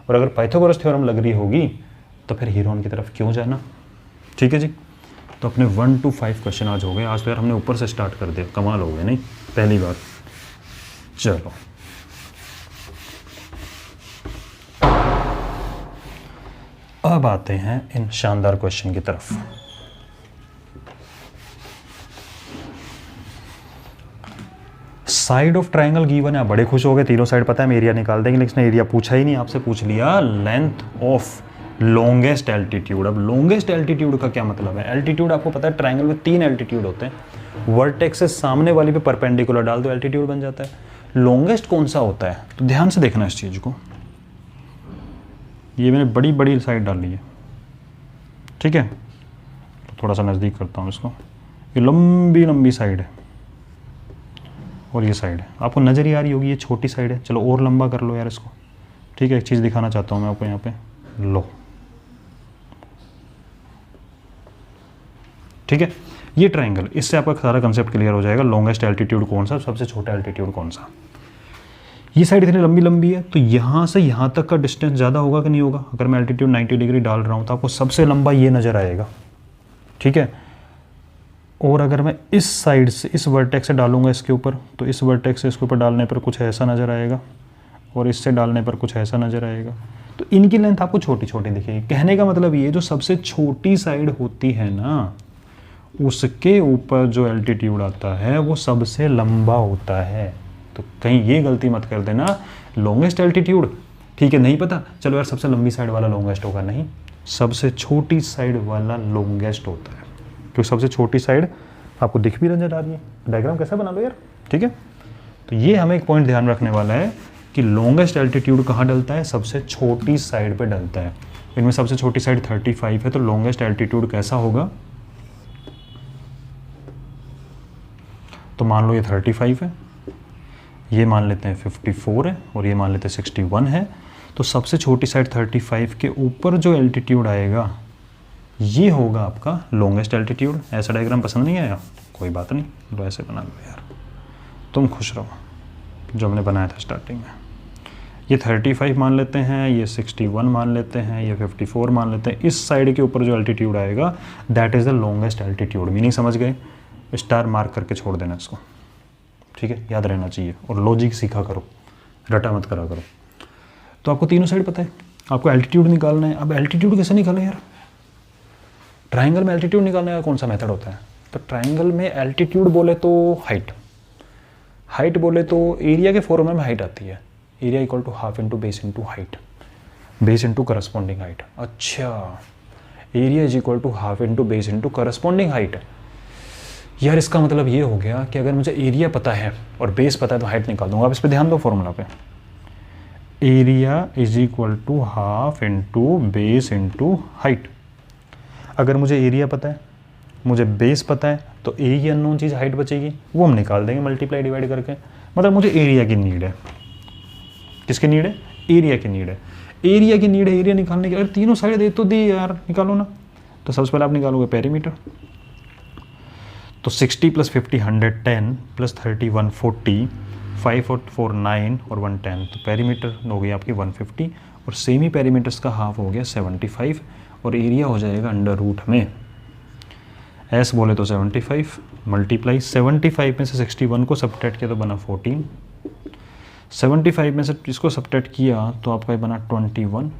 और अगर पाइथागोरस थ्योरम लग रही होगी तो फिर हीरोन की तरफ क्यों जाना, ठीक है जी। तो अपने 1 to 5 क्वेश्चन आज हो गए। आज तो यार हमने ऊपर से स्टार्ट कर दिया, कमाल हो गया नहीं, पहली बार। चलो अब आते हैं इन शानदार क्वेश्चन की तरफ। साइड ऑफ ट्रायंगल गिवन है, आप बड़े खुश हो गए, तीनों साइड पता है हम एरिया निकाल देंगे, लेकिन इसने एरिया पूछा ही नहीं, आपसे पूछ लिया लेंथ ऑफ लॉन्गेस्ट एल्टीट्यूड। अब लॉन्गेस्ट एल्टीट्यूड का क्या मतलब है? एल्टीट्यूड आपको पता है ट्रायंगल में 3 एल्टीट्यूड होते हैं, वर्टेक्स से सामने वाली पे परपेंडिकुलर डाल दो एल्टीट्यूड बन जाता है। लॉन्गेस्ट कौन सा होता है? तो ध्यान से देखना इस चीज़ को, ये मैंने बड़ी बड़ी साइड डाली है, ठीक है, तो थोड़ा सा नज़दीक करता हूँ इसको। ये लंबी लंबी साइड है और ये साइड है, आपको नज़र ही आ रही होगी, ये छोटी साइड है। चलो और लंबा कर लो यार इसको, ठीक है। एक चीज़ दिखाना चाहता हूँ मैं आपको यहाँ पे, लो, ठीक है, ये ट्रायंगल, इससे आपका सारा कंसेप्ट क्लियर हो जाएगा। लॉन्गेस्ट एल्टीट्यूड कौन सा, सबसे छोटा एल्टीट्यूड कौन सा। ये साइड इतनी लंबी लंबी है तो यहाँ से यहाँ तक का डिस्टेंस ज़्यादा होगा कि नहीं होगा? अगर मैं एल्टीट्यूड 90 डिग्री डाल रहा हूँ तो आपको सबसे लंबा ये नज़र आएगा, ठीक है। और अगर मैं इस साइड से इस वर्टेक्स से डालूंगा इसके ऊपर, तो इस वर्टेक्स से इसके ऊपर डालने पर कुछ ऐसा नज़र आएगा और इससे डालने पर कुछ ऐसा नज़र आएगा। तो इनकी लेंथ आपको छोटी छोटी दिखेगी। कहने का मतलब ये जो सबसे छोटी साइड होती है ना, उसके ऊपर जो एल्टीट्यूड आता है वो सबसे लंबा होता है। तो कहीं ये गलती मत कर देना, लॉन्गेस्ट एल्टीट्यूड ठीक है नहीं पता, चलो यार सबसे लंबी साइड वाला लॉन्गेस्ट होगा, नहीं, सबसे छोटी साइड वाला लॉन्गेस्ट होता है, क्योंकि सबसे छोटी साइड आपको दिख भी नजर आ रही है। डायग्राम कैसा बना लो यार, ठीक है। तो ये हमें एक पॉइंट ध्यान रखने वाला है कि लॉन्गेस्ट एल्टीट्यूड कहाँ डलता है, सबसे छोटी साइड पे डलता है। इनमें सबसे छोटी साइड 35 है, तो लॉन्गेस्ट एल्टीट्यूड कैसा होगा, तो मान लो ये 35 है, ये मान लेते हैं 54 है और ये मान लेते हैं 61 है। तो सबसे छोटी साइड 35 के ऊपर जो एल्टीट्यूड आएगा ये होगा आपका लॉन्गेस्ट एल्टीट्यूड। ऐसा डायग्राम पसंद नहीं आया, कोई बात नहीं, लो ऐसे बना लो यार, तुम खुश रहो। जो हमने बनाया था स्टार्टिंग में, ये 35 मान लेते हैं, ये 61 मान लेते हैं, ये 54 मान लेते हैं। इस साइड के ऊपर जो एल्टीट्यूड आएगा that is the longest altitude. Meaning समझ गए, स्टार मार्क करके छोड़ देना इसको, ठीक है, याद रहना चाहिए। और लॉजिक सीखा करो, रटा मत करा करो। तो आपको तीनों साइड पता है, आपको एल्टीट्यूड निकालना है। अब एल्टीट्यूड कैसे निकालें यार, ट्राइंगल में एल्टीट्यूड निकालने का कौन सा मेथड होता है, तो ट्राइंगल में एल्टीट्यूड बोले तो हाइट, हाइट बोले तो एरिया के फॉर्मूला में हाइट आती है, area equal to half into base into height, base into corresponding height. अच्छा, area is equal to half into base into corresponding height. यार इसका मतलब ये हो गया कि अगर मुझे एरिया पता है और बेस पता है तो हाइट निकाल दूंगा। आप इस पर ध्यान दो फॉर्मूला पे, area is equal to half into base into height. अगर मुझे एरिया पता है, मुझे बेस पता है, तो ए ही अननोन चीज़ हाइट बचेगी, वो हम निकाल देंगे मल्टीप्लाई डिवाइड करके। मतलब मुझे एरिया की नीड है, किसकी नीड है, एरिया की नीड है, एरिया की नीड है। एरिया निकालने की, अगर तीनों साइड दे तो दी यार, निकालो ना। तो सबसे पहले आप निकालोगे पेरीमीटर, तो 60 + 50 110 + 30 140, 5 और 4 9 और 110, तो पेरीमीटर हो गई आपकी 150 और सेमी पेरीमीटर्स का हाफ हो गया 75 और एरिया हो जाएगा अंडर रूट में एस बोले तो 75 मल्टीप्लाई 75 में से 61 को सब्ट्रैक्ट किया तो बना 14, 75 में से इसको सब्ट्रैक्ट किया तो आपका बना 21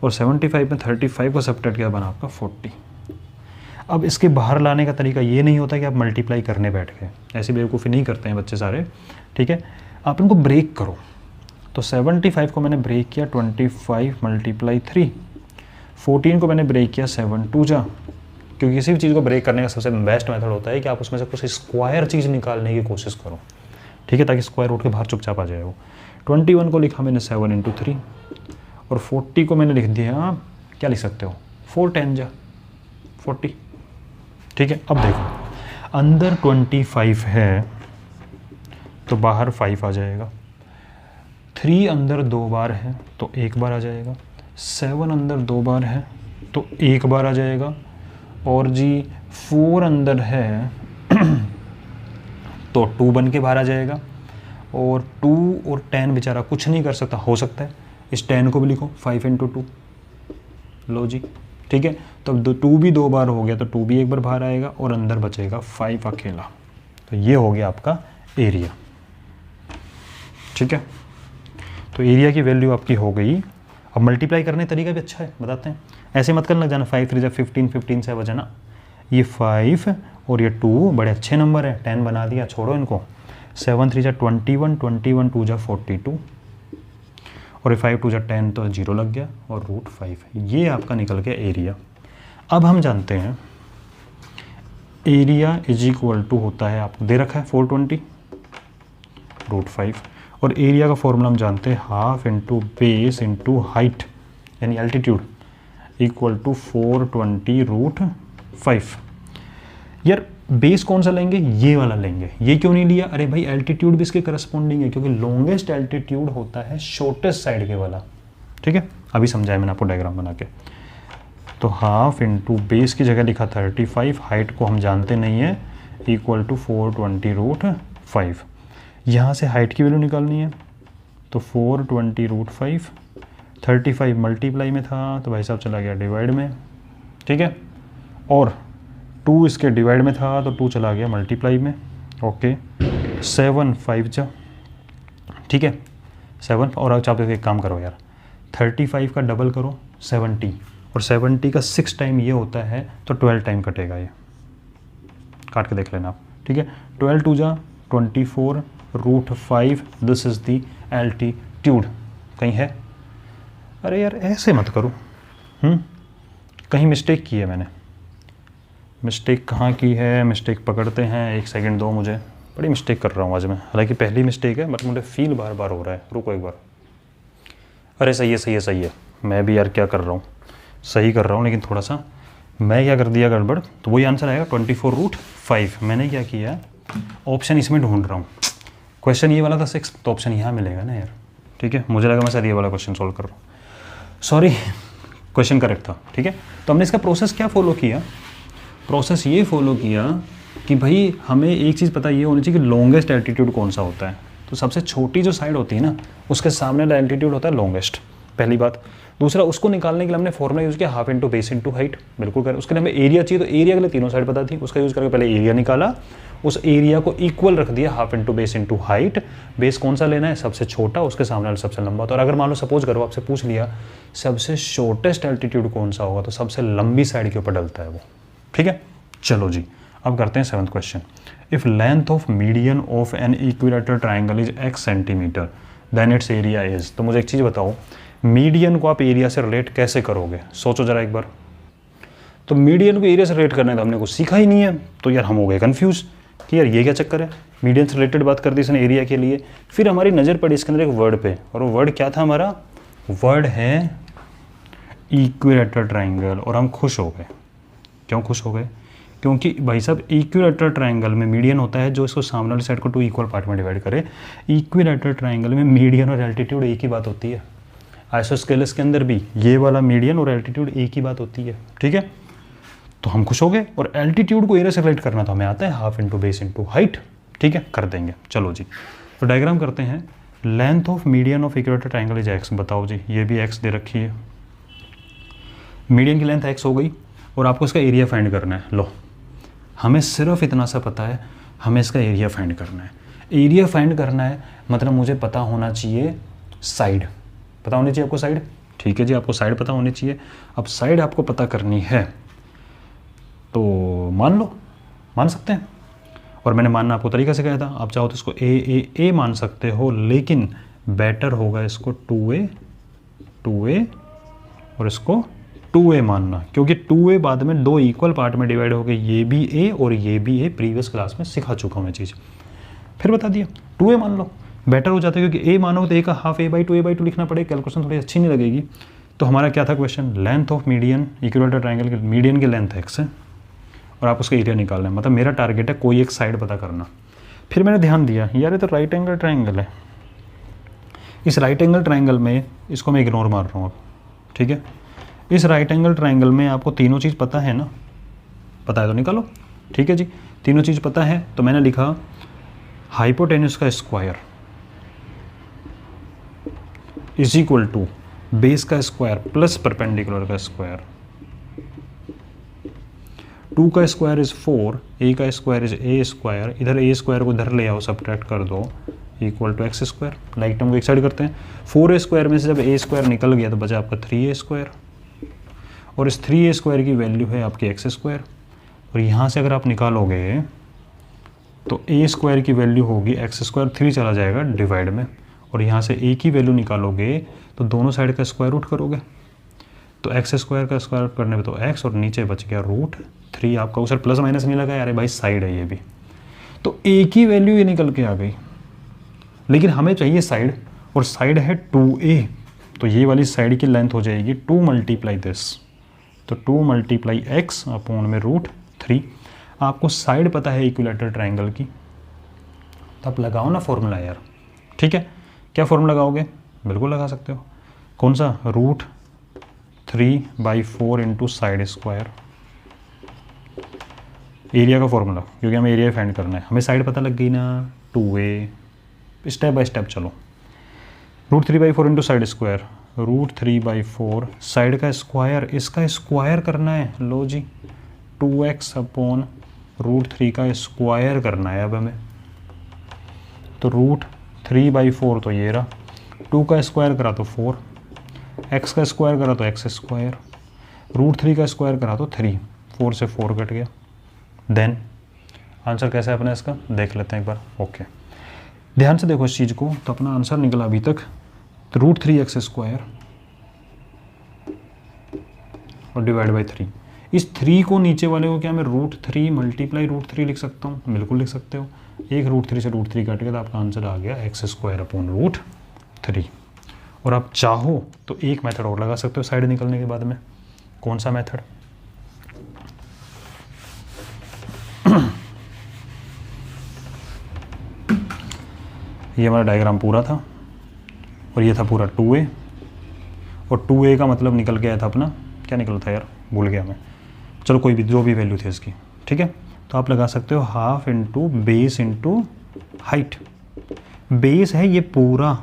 और 75 में 35 को सब्ट्रैक्ट किया बना आपका 40। अब इसके बाहर लाने का तरीका ये नहीं होता कि आप मल्टीप्लाई करने बैठ गए, ऐसी बेवकूफ़ी नहीं करते हैं बच्चे सारे, ठीक है। आप इनको ब्रेक करो, तो 75 को मैंने ब्रेक किया 25 × 3, 14 को मैंने ब्रेक किया 7 2 जा, क्योंकि किसी भी चीज़ को ब्रेक करने का सबसे बेस्ट मेथड होता है कि आप उसमें से कुछ स्क्वायर चीज़ निकालने की कोशिश करो, ठीक है, ताकि स्क्वायर रूट के बाहर चुपचाप आ जाए वो। 21 को लिखा मैंने 7 × 3 और 40 को मैंने लिख दिया, क्या लिख सकते हो, 4 10 जा 40, ठीक है। अब देखो अंदर 25 है तो बाहर 5 आ जाएगा, 3 अंदर 2 बार है तो 1 बार आ जाएगा, 7 अंदर 2 बार है तो 1 बार आ जाएगा, और जी 4 अंदर है तो 2 बन के बाहर आ जाएगा, और 2 और 10 बेचारा कुछ नहीं कर सकता, हो सकता है इस 10 को भी लिखो 5 × 2, लो जी, ठीक है। तो अब 2 भी 2 बार हो गया तो 2 भी 1 बार बाहर आएगा और अंदर बचेगा 5 अकेला। तो ये हो गया आपका एरिया, ठीक है। तो एरिया की वैल्यू आपकी हो गई। अब मल्टीप्लाई करने का तरीका भी अच्छा है, बताते हैं। ऐसे मत करना जाना 5 3 15, 15 से बजाना, ये 5 और ये 2 बड़े अच्छे नंबर है, 10 बना दिया, छोड़ो इनको। 7 3 21, 21 2 42 और 5 2 10 तो 0 लग गया और √5, ये आपका निकल गया एरिया। अब हम जानते हैं एरिया इज इक्वल टू होता है, आपको दे रखा है 420 √5, और एरिया का फॉर्मूला हम जानते हैं half into base into height यानी एल्टीट्यूड इक्वल टू 420 √5। यार बेस कौन सा लेंगे, ये वाला लेंगे, ये क्यों नहीं लिया, अरे भाई एल्टीट्यूड भी इसके करस्पॉन्डिंग है, क्योंकि लॉन्गेस्ट एल्टीट्यूड होता है शॉर्टेस्ट साइड के वाला, ठीक है। अभी समझाया मैंने आपको डायग्राम बना के। तो हाफ इंटू बेस की जगह लिखा 35, हाइट को हम जानते नहीं है, इक्वल टू 420 √5। यहाँ से हाइट की वैल्यू निकालनी है, तो 420 √5, 35 मल्टीप्लाई में था तो भाई साहब चला गया डिवाइड में, ठीक है। और 2 इसके डिवाइड में था तो 2 चला गया मल्टीप्लाई में। ओके 7 5 जा, ठीक है 7। और अच्छा आप एक काम करो यार, 35 का डबल करो 70, और 70 का 6 टाइम ये होता है तो 12 टाइम कटेगा, ये काट के देख लेना आप, ठीक है। 12 2 जा 24 √5, दिस इज़ दी एल्टीट्यूड। कहीं है? अरे यार ऐसे मत करो, कहीं मिस्टेक की है मैंने। मिस्टेक कहाँ की है? मिस्टेक पकड़ते हैं, एक सेकंड दो मुझे, बड़ी मिस्टेक कर रहा हूँ आज मैं, हालांकि पहली मिस्टेक है बट मुझे फील बार बार हो रहा है। रुको एक बार, अरे सही है सही है सही है, मैं भी यार क्या कर रहा हूँ, सही कर रहा हूँ लेकिन थोड़ा सा मैं क्या कर दिया गड़बड़, तो वही आंसर आएगा 24 √5। मैंने क्या किया, ऑप्शन इसमें ढूंढ रहा हूँ। क्वेश्चन ये वाला था 6, तो ऑप्शन यहाँ मिलेगा ना यार, ठीक है। मुझे लगा मैं शायद ये वाला क्वेश्चन सॉल्व कर रहा हूँ, सॉरी क्वेश्चन करेक्ट था, ठीक है। तो हमने इसका प्रोसेस क्या फॉलो किया, प्रोसेस ये फॉलो किया कि भाई हमें एक चीज़ पता ये होनी चाहिए कि लॉन्गेस्ट एल्टीट्यूड कौन सा होता है। तो सबसे छोटी जो साइड होती है ना उसके सामने वाला एल्टीट्यूड होता है लॉन्गेस्ट, पहली बात। दूसरा, उसको निकालने के लिए हमने फॉर्मूला यूज़ किया half into base into height, बिल्कुल कर। उसके लिए हमें एरिया चाहिए, तो एरिया के लिए तीनों साइड पता थी, उसका यूज़ करके पहले एरिया निकाला, उस एरिया को इक्वल रख दिया half into base into height. Base कौन सा लेना है, सबसे छोटा, उसके सामने वाला सबसे लंबा। तो अगर मान लो सपोज करो आपसे पूछ लिया सबसे शॉर्टेस्ट एल्टीट्यूड कौन सा होगा, तो सबसे लंबी साइड के ऊपर डलता है वो, ठीक है। चलो जी अब करते हैं 7th question. If length of median of an equilateral triangle is x centimetre then its area is. तो मुझे एक चीज़ बताओ, मीडियन को आप एरिया से रिलेट कैसे करोगे, सोचो जरा एक बार। तो मीडियन को एरिया से रिलेट करने का हमने कुछ सीखा ही नहीं है, तो यार हम हो गए कन्फ्यूज कि यार ये क्या चक्कर है। मीडियन से रिलेटेड बात कर दी इसने एरिया के लिए, फिर हमारी नज़र पड़ी इसके अंदर एक वर्ड पे, और वो वर्ड क्या था हमारा, वर्ड है इक्विलेटरल ट्राइंगल। और हम खुश हो गए। क्यों खुश हो गए? क्योंकि भाई साहब इक्विलेटरल ट्राइंगल में मीडियन होता है जो इसको सामने वाली साइड को 2 इक्वल पार्ट में डिवाइड करे। इक्विलेटरल ट्राइंगल में मीडियन और एल्टीट्यूड एक ही बात होती है। आइसोस्केलस के अंदर भी ये वाला मीडियन और एल्टीट्यूड एक ही बात होती है, ठीक है। तो हम खुश हो गए, और एल्टीट्यूड को एरिया से रिलेट करना तो हमें आता है half into base into height, ठीक है, कर देंगे। चलो जी तो डायग्राम करते हैं। Length of median of equilateral triangle is x. बताओ जी, ये भी एक्स दे रखी है, मीडियन की लेंथ एक्स हो गई, और आपको इसका एरिया फाइंड करना है। लो हमें सिर्फ इतना सा पता है, हमें इसका एरिया फाइंड करना है। एरिया फाइंड करना है मतलब मुझे पता होना चाहिए साइड, पता होनी चाहिए आपको साइड, ठीक है जी, आपको साइड पता होनी चाहिए। अब साइड आपको पता करनी है तो मान लो, मान सकते हैं। और मैंने मानना आपको तरीका से कहा था, आप चाहो तो इसको ए मान सकते हो, लेकिन बेटर होगा इसको 2a और इसको 2a मानना, क्योंकि 2a बाद में 2 इक्वल पार्ट में डिवाइड हो गए, ये भी a और ये भी a। प्रीवियस क्लास में सिखा चुका हूँ मैं चीज़, फिर बता दिया 2a मान लो, बेटर हो जाता है। क्योंकि a मानो तो a का हाफ a/2 लिखना पड़ेगा, कैलकुलेशन थोड़ी अच्छी नहीं लगेगी। तो हमारा क्या था question, length of median equilateral triangle के मीडियन की लेंथ x है, और आप उसका एरिया निकालना है। मतलब मेरा टारगेट है कोई एक साइड पता करना। फिर मैंने ध्यान दिया यार ये तो राइट एंगल ट्राइंगल है, इस राइट एंगल ट्राइंगल में इसको मैं इग्नोर मार रहा हूँ, ठीक है। इस राइट एंगल ट्राइंगल में आपको तीनों चीज़ पता है ना, पता है तो निकालो, ठीक है जी। तीनों चीज़ पता है तो मैंने लिखा हाइपोटेन्यूज का square is equal to base का स्क्वायर प्लस परपेंडिकुलर का स्क्वायर। 2 का स्क्वायर इज 4, a का स्क्वायर इज a स्क्वायर, इधर a स्क्वायर को इधर ले आओ, सब्ट्रैक्ट कर दो, equal to X square. Like term को एक साइड करते हैं। 4a स्क्वायर में से जब a स्क्वायर निकल गया तो बचा आपका 3a स्क्वायर, और इस 3a स्क्वायर की वैल्यू है आपकी एक्स स्क्वायर। और यहाँ से अगर आप निकालोगे तो a स्क्वायर की वैल्यू होगी एक्स स्क्वायर, 3 चला जाएगा डिवाइड में, और यहाँ से a की वैल्यू निकालोगे तो दोनों साइड का स्क्वायर रूट करोगे, तो एक्स स्क्वायर का स्क्वायर करने पे तो x, और नीचे बच गया √3 आपका। उस प्लस माइनस नहीं लगा, अरे भाई साइड है ये भी, तो a की वैल्यू ये निकल के आ गई। लेकिन हमें चाहिए साइड, और साइड है 2a, तो ये वाली साइड की लेंथ हो जाएगी 2 मल्टीप्लाई दिस, तो 2 मल्टीप्लाई x अपॉन में √3। आपको साइड पता है इक्विलेटरल ट्राइंगल की, तो आप लगाओ ना फॉर्मूला यार, ठीक है। क्या फॉर्मूला लगाओगे, बिल्कुल लगा सकते हो, कौन सा, √3/4 इंटू साइड स्क्वायर, एरिया का फॉर्मूला, क्योंकि हमें एरिया फाइंड करना है। हमें साइड पता लग गई ना 2a, स्टेप बाय स्टेप चलो। √3/4 इंटू साइड स्क्वायर, √3/4 साइड का स्क्वायर, इसका स्क्वायर करना है, लो जी 2x अपॉन √3 का स्क्वायर करना है अब हमें। तो √3/4 तो ये रहा, 2 का स्क्वायर करा तो 4, x का स्क्वायर करा तो x स्क्वायर, √3 का स्क्वायर करा तो 3, 4 से 4 कट गया। देन आंसर कैसा है अपना इसका देख लेते हैं एक बार। ओके, ध्यान से देखो इस चीज़ को। तो अपना आंसर निकला अभी तक तो √3x स्क्वायर और डिवाइड बाई 3। इस 3 को नीचे वाले को क्या मैं √3 मल्टीप्लाई √3 लिख सकता हूँ? बिल्कुल लिख सकते हो। एक √3 से √3 कट गया तो आपका आंसर आ गया x² अपॉन √3। और आप चाहो तो एक मेथड और लगा सकते हो साइड निकलने के बाद में। कौन सा मेथड? ये हमारा डायग्राम पूरा था और ये था पूरा 2a, और 2a का मतलब निकल गया था अपना, क्या निकला था यार भूल गया मैं, चलो कोई भी जो भी वैल्यू थी इसकी, ठीक है। तो आप लगा सकते हो half into base into height. Base है ये पूरा,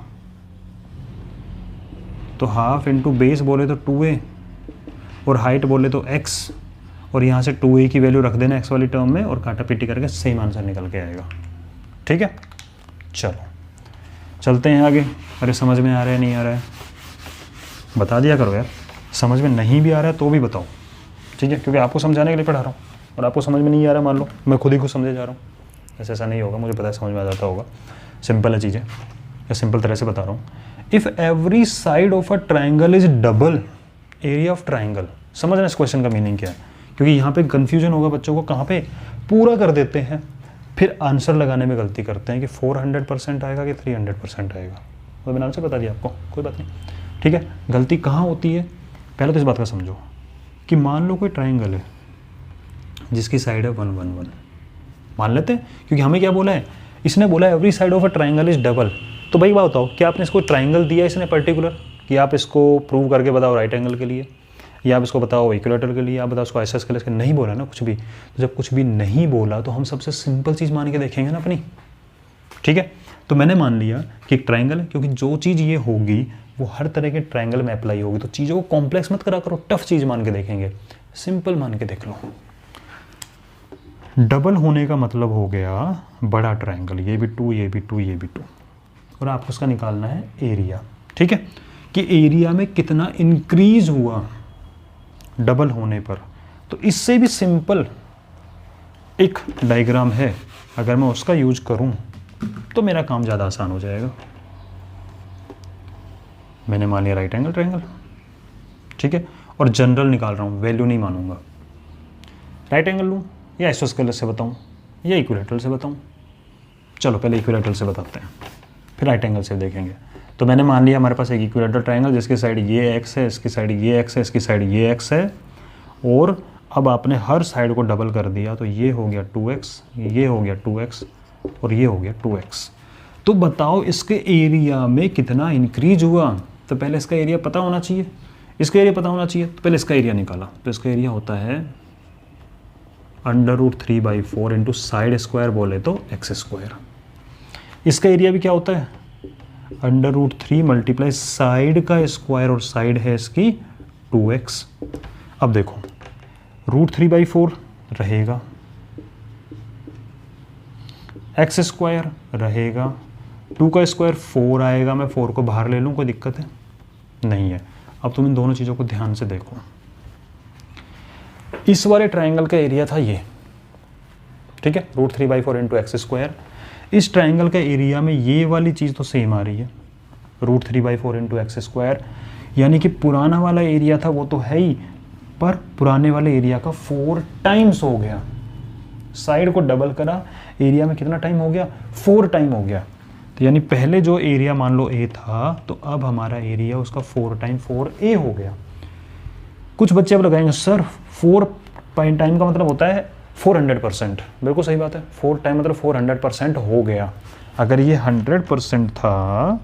तो हाफ इंटू बेस बोले तो 2a और हाइट बोले तो x, और यहाँ से 2a की वैल्यू रख देना x वाली टर्म में और काटा पीटी करके सेम आंसर निकल के आएगा। ठीक है, चलो चलते हैं आगे। अरे समझ में आ रहा है नहीं आ रहा है बता दिया करो यार, समझ में नहीं भी आ रहा है तो भी बताओ, ठीक है, क्योंकि आपको समझाने के लिए पढ़ा रहा हूँ और आपको समझ में नहीं आ रहा मान लो मैं खुद ही कुछ समझे जा रहा हूँ, ऐसा नहीं होगा, मुझे पता है समझ में आ जाता होगा। सिंपल है चीज़ें, या सिंपल तरह से बता रहा हूँ। If every side of a triangle is double area of triangle, समझना इस क्वेश्चन का मीनिंग क्या है, क्योंकि यहाँ पे कन्फ्यूजन होगा बच्चों को, कहाँ पे पूरा कर देते हैं फिर आंसर लगाने में गलती करते हैं कि 400% आएगा कि 300% आएगा। तो मैंने आंसर बता दिया आपको, कोई बात नहीं, ठीक है। गलती कहाँ होती है पहले तो इस बात का समझो कि मान लो कोई ट्राइंगल है जिसकी साइड है 1 1 1, मान लेते हैं, क्योंकि हमें क्या बोला है, इसने बोला every side of a triangle is double. तो भाई बात बताओ, क्या आपने इसको ट्राइंगल दिया इसने पर्टिकुलर कि आप इसको प्रूव करके बताओ राइट एंगल के लिए, या आप इसको बताओ इक्विलेटरल के लिए, आप बताओ इसको आइसोसेलेस के लिए, नहीं बोला ना कुछ भी। तो जब कुछ भी नहीं बोला तो हम सबसे सिंपल चीज़ मान के देखेंगे ना अपनी, ठीक है। तो मैंने मान लिया कि एक ट्राइंगल है, क्योंकि जो चीज़ ये होगी वो हर तरह के ट्राइंगल में अप्लाई होगी, तो चीज़ों को कॉम्प्लेक्स मत करा करो, टफ चीज़ मान के देखेंगे, सिंपल मान के देख लो। डबल होने का मतलब हो गया बड़ा ट्राइंगल, ये भी 2 ये भी 2 ये भी 2, और आपको उसका निकालना है एरिया, ठीक है, कि एरिया में कितना इंक्रीज हुआ डबल होने पर। तो इससे भी सिंपल एक डायग्राम है, अगर मैं उसका यूज करूं तो मेरा काम ज़्यादा आसान हो जाएगा। मैंने मान लिया राइट एंगल ट्रायंगल, ठीक है, और जनरल निकाल रहा हूं, वैल्यू नहीं मानूंगा। राइट एंगल लूँ या आइसोस्केलस से बताऊं या इक्विलेटरल से बताऊं? चलो पहले इक्विलेटरल से बताते हैं, फिर राइट एंगल से देखेंगे। तो मैंने मान लिया हमारे पास एक इक्विलेटरल ट्रायंगल जिसकी साइड ये x है, इसकी साइड ये x है, इसकी साइड ये x है, और अब आपने हर साइड को डबल कर दिया, तो ये हो गया 2x, ये हो गया 2x और ये हो गया 2x। तो बताओ इसके एरिया में कितना इंक्रीज हुआ? तो पहले इसका एरिया पता होना चाहिए, इसका एरिया पता होना चाहिए, तो पहले इसका एरिया निकाला। तो इसका एरिया होता है √3/4 इंटू साइड स्क्वायर बोले तो x²। इसका एरिया भी क्या होता है √3 मल्टीप्लाई साइड का स्क्वायर, और साइड है इसकी 2x। अब देखो √3/4 रहेगा, x² रहेगा, 2 का स्क्वायर 4 आएगा, मैं 4 को बाहर ले लूँ, कोई दिक्कत है नहीं है। अब तुम इन दोनों चीज़ों को ध्यान से देखो, इस वाले ट्रायंगल का एरिया था ये, ठीक है, √3/4 इंटू x²। इस ट्रायंगल का एरिया में ये वाली चीज़ तो सेम आ रही है, √3/4 इंटू x², यानी कि पुराना वाला एरिया था वो तो है ही, पर पुराने वाले एरिया का 4 टाइम्स हो गया। साइड को डबल करा, एरिया में कितना टाइम हो गया? 4 टाइम हो गया। तो यानी पहले जो एरिया मान लो a था, तो अब हमारा एरिया उसका 4 टाइम 4a हो गया। कुछ बच्चे अब लगाएंगे सर 4 टाइम का मतलब होता है 400%। बिल्कुल सही बात है, 4 टाइम मतलब 400% हो गया। अगर ये 100% था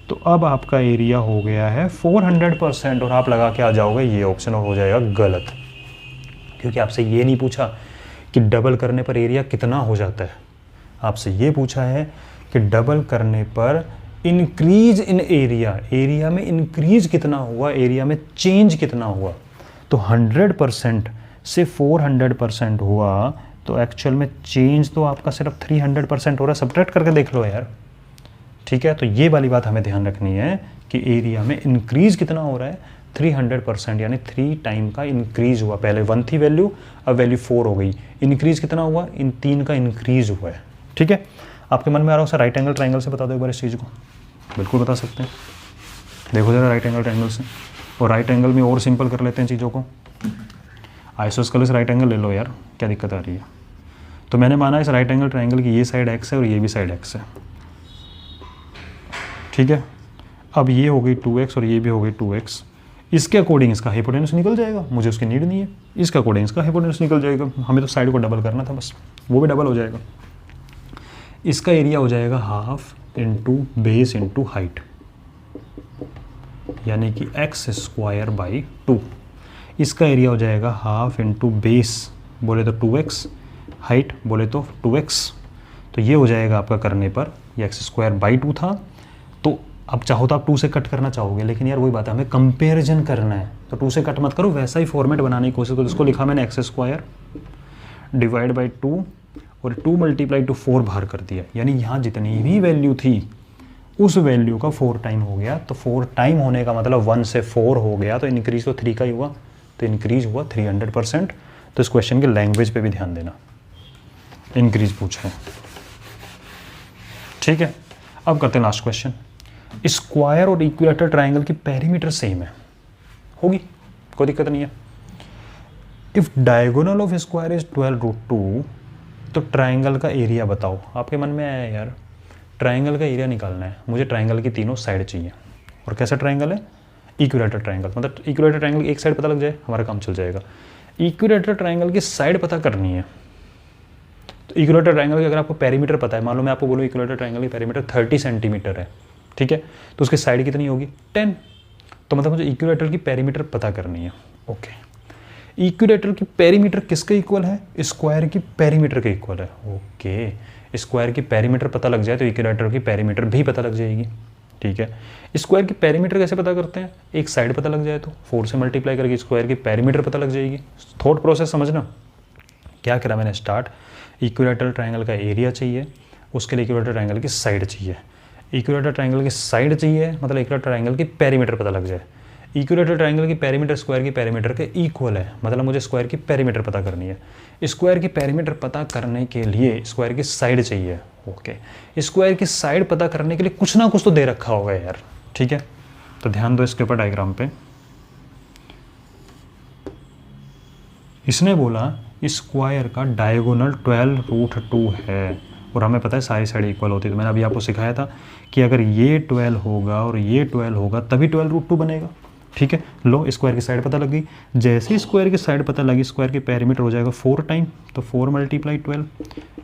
तो अब आपका एरिया हो गया है 400%, और आप लगा के आ जाओगे ये ऑप्शन हो जाएगा गलत, क्योंकि आपसे ये नहीं पूछा कि डबल करने पर एरिया कितना हो जाता है, आपसे ये पूछा है कि डबल करने पर इंक्रीज इन एरिया, एरिया में इंक्रीज कितना हुआ, एरिया में चेंज कितना हुआ। तो 100% से 400% हुआ तो एक्चुअल में चेंज तो आपका सिर्फ 300% हो रहा है। सब्ट्रैक्ट करके देख लो यार, ठीक है। तो ये वाली बात हमें ध्यान रखनी है कि एरिया में इंक्रीज कितना हो रहा है, 300%, यानी 3 टाइम का इंक्रीज हुआ। पहले 1 थी वैल्यू, अब वैल्यू 4 हो गई। इंक्रीज कितना हुआ, इन 3 का इंक्रीज हुआ है, ठीक है। आपके मन में आ रहा हो सर राइट एंगल ट्राइंगल से बता दो एक बार इस चीज़ को। बिल्कुल बता सकते हैं, देखो जरा राइट एंगल ट्राइंगल से। और राइट एंगल में और सिंपल कर लेते हैं चीज़ों को। आइसोस्केलेस राइट एंगल ले लो यार, क्या दिक्कत आ रही है। तो मैंने माना इस राइट एंगल ट्राइंगल की ये साइड एक्स है और ये भी साइड एक्स है, ठीक है। अब ये हो गई 2x और ये भी हो गई 2x। इसके अकॉर्डिंग इसका हाइपोटेन्यूस निकल जाएगा, मुझे उसकी नीड नहीं है। इसका अकॉर्डिंग इसका हाइपोटेन्यूस निकल जाएगा, हमें तो साइड को डबल करना था बस, वो भी डबल हो जाएगा। इसका एरिया हो जाएगा half into base into height, यानी कि x² बाई 2। इसका एरिया हो जाएगा हाफ इंटू बेस बोले तो 2x, हाइट बोले तो 2x। तो ये हो जाएगा आपका करने पर, ये x² बाई 2 था। तो अब चाहो तो आप 2 से कट करना चाहोगे, लेकिन यार वही बात है, हमें कंपेरिजन करना है तो 2 से कट मत करो, वैसा ही फॉर्मेट बनाने की कोशिश करो। इसको लिखा मैंने x² डिवाइड बाई 2 और 2 मल्टीप्लाई टू 4 बाहर कर दिया, यानी यहाँ जितनी भी वैल्यू थी उस वैल्यू का 4 टाइम हो गया। तो 4 टाइम होने का मतलब 1 से 4 हो गया, तो इंक्रीज तो 3 का ही हुआ, तो इंक्रीज हुआ 300%। तो इस क्वेश्चन के लैंग्वेज पे भी ध्यान देना, इंक्रीज पूछा है, ठीक है। अब करते हैं लास्ट क्वेश्चन। स्क्वायर और इक्विलेटरल ट्राइंगल की पेरीमीटर सेम है, होगी, कोई दिक्कत नहीं है। If diagonal of square is 12√2, तो ट्राइंगल का एरिया बताओ। आपके मन में आया यार ट्राइंगल का एरिया निकालना है, मुझे ट्राइंगल की तीनों साइड चाहिए। और कैसा ट्राइंगल है, इक्विलेटरल ट्राइंगल, मतलब इक्विलेटरल ट्राइंगल की एक साइड पता लग जाए हमारा काम चल जाएगा। इक्विलेटरल ट्राइंगल की साइड पता करनी है। तो इक्विलेटरल ट्राइंगल की अगर आपको पेरीमीटर पता है, मान लो मैं आपको बोलूँ इक्विलेटरल ट्राइंगल की पेरीमीटर 30 सेंटीमीटर है, ठीक है, तो उसकी साइड कितनी होगी 10। तो मतलब मुझे इक्विलेटरल की पेरीमीटर पता करनी है। ओके, इक्विलेटरल की पेरीमीटर किसके इक्वल है, स्क्वायर की पेरीमीटर के इक्वल है। ओके, स्क्वायर की पेरीमीटर पता लग जाए तो इक्विलेटरल की पेरीमीटर भी पता लग जाएगी, ठीक है। स्क्वायर की पेरीमीटर कैसे पता करते हैं, एक साइड पता लग जाए तो 4 से मल्टीप्लाई करके स्क्वायर की पेरीमीटर पता लग जाएगी। थॉट प्रोसेस समझना, क्या करा मैंने स्टार्ट, इक्विलेटरल ट्राइंगल का एरिया चाहिए, उसके लिए इक्विलेटरल ट्राइंगल की साइड चाहिए। इक्विलेटरल ट्राइंगल की साइड चाहिए मतलब इक्विलेटरल ट्राइंगल की पेरीमीटर पता लग जाए। इक्विलेटरल ट्राइंगल की पेरीमीटर स्क्वायर की पेरीमीटर के इक्वल है, मतलब मुझे स्क्वायर की पेरीमीटर पता करनी है। स्क्वायर की पेरीमीटर पता करने के लिए स्क्वायर की साइड चाहिए। ओके, स्क्वायर की साइड पता करने के लिए कुछ ना कुछ तो दे रखा होगा यार, ठीक है। तो ध्यान दो इसके ऊपर डायग्राम पे। इसने बोला स्क्वायर का डायगोनल 12√2 है और हमें पता है सारी साइड इक्वल होती है। तो मैंने अभी आपको सिखाया था कि अगर ये 12 होगा और ये 12 होगा तभी 12√2 बनेगा, ठीक है। लो स्क्वायर की साइड पता लग गई, जैसे ही स्क्वायर की साइड पता लगी स्क्वायर की पेरीमीटर हो जाएगा 4 टाइम, तो 4 मल्टीप्लाई 12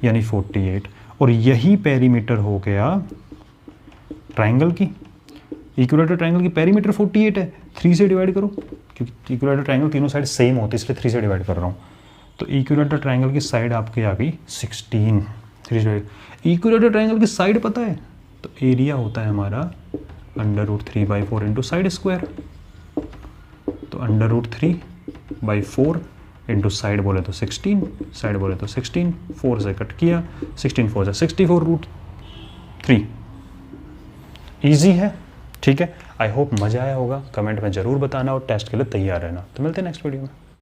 यानी 48। और यही पेरीमीटर हो गया ट्राइंगल की। इक्विलेटरल ट्राइंगल की पेरीमीटर 48 है, 3 से डिवाइड करो, क्योंकि इक्विलेटरल ट्राइंगल तीनों साइड सेम होती है इसलिए 3 से डिवाइड कर रहा हूँ। तो इक्विलेटरल ट्राइंगल की साइड आपकी आ गई 16, 3 से। इक्विलेटरल ट्राइंगल की साइड पता है तो एरिया होता है हमारा √3/4 इंटू साइड स्क्वायर। तो √3/4 इंटू साइड बोले तो 16, साइड बोले तो 16, 4 से कट किया, 16 4 से 64√3। ईजी है, ठीक है। आई होप मज़ा आया होगा, कमेंट में ज़रूर बताना और टेस्ट के लिए तैयार रहना। तो मिलते हैं नेक्स्ट वीडियो में।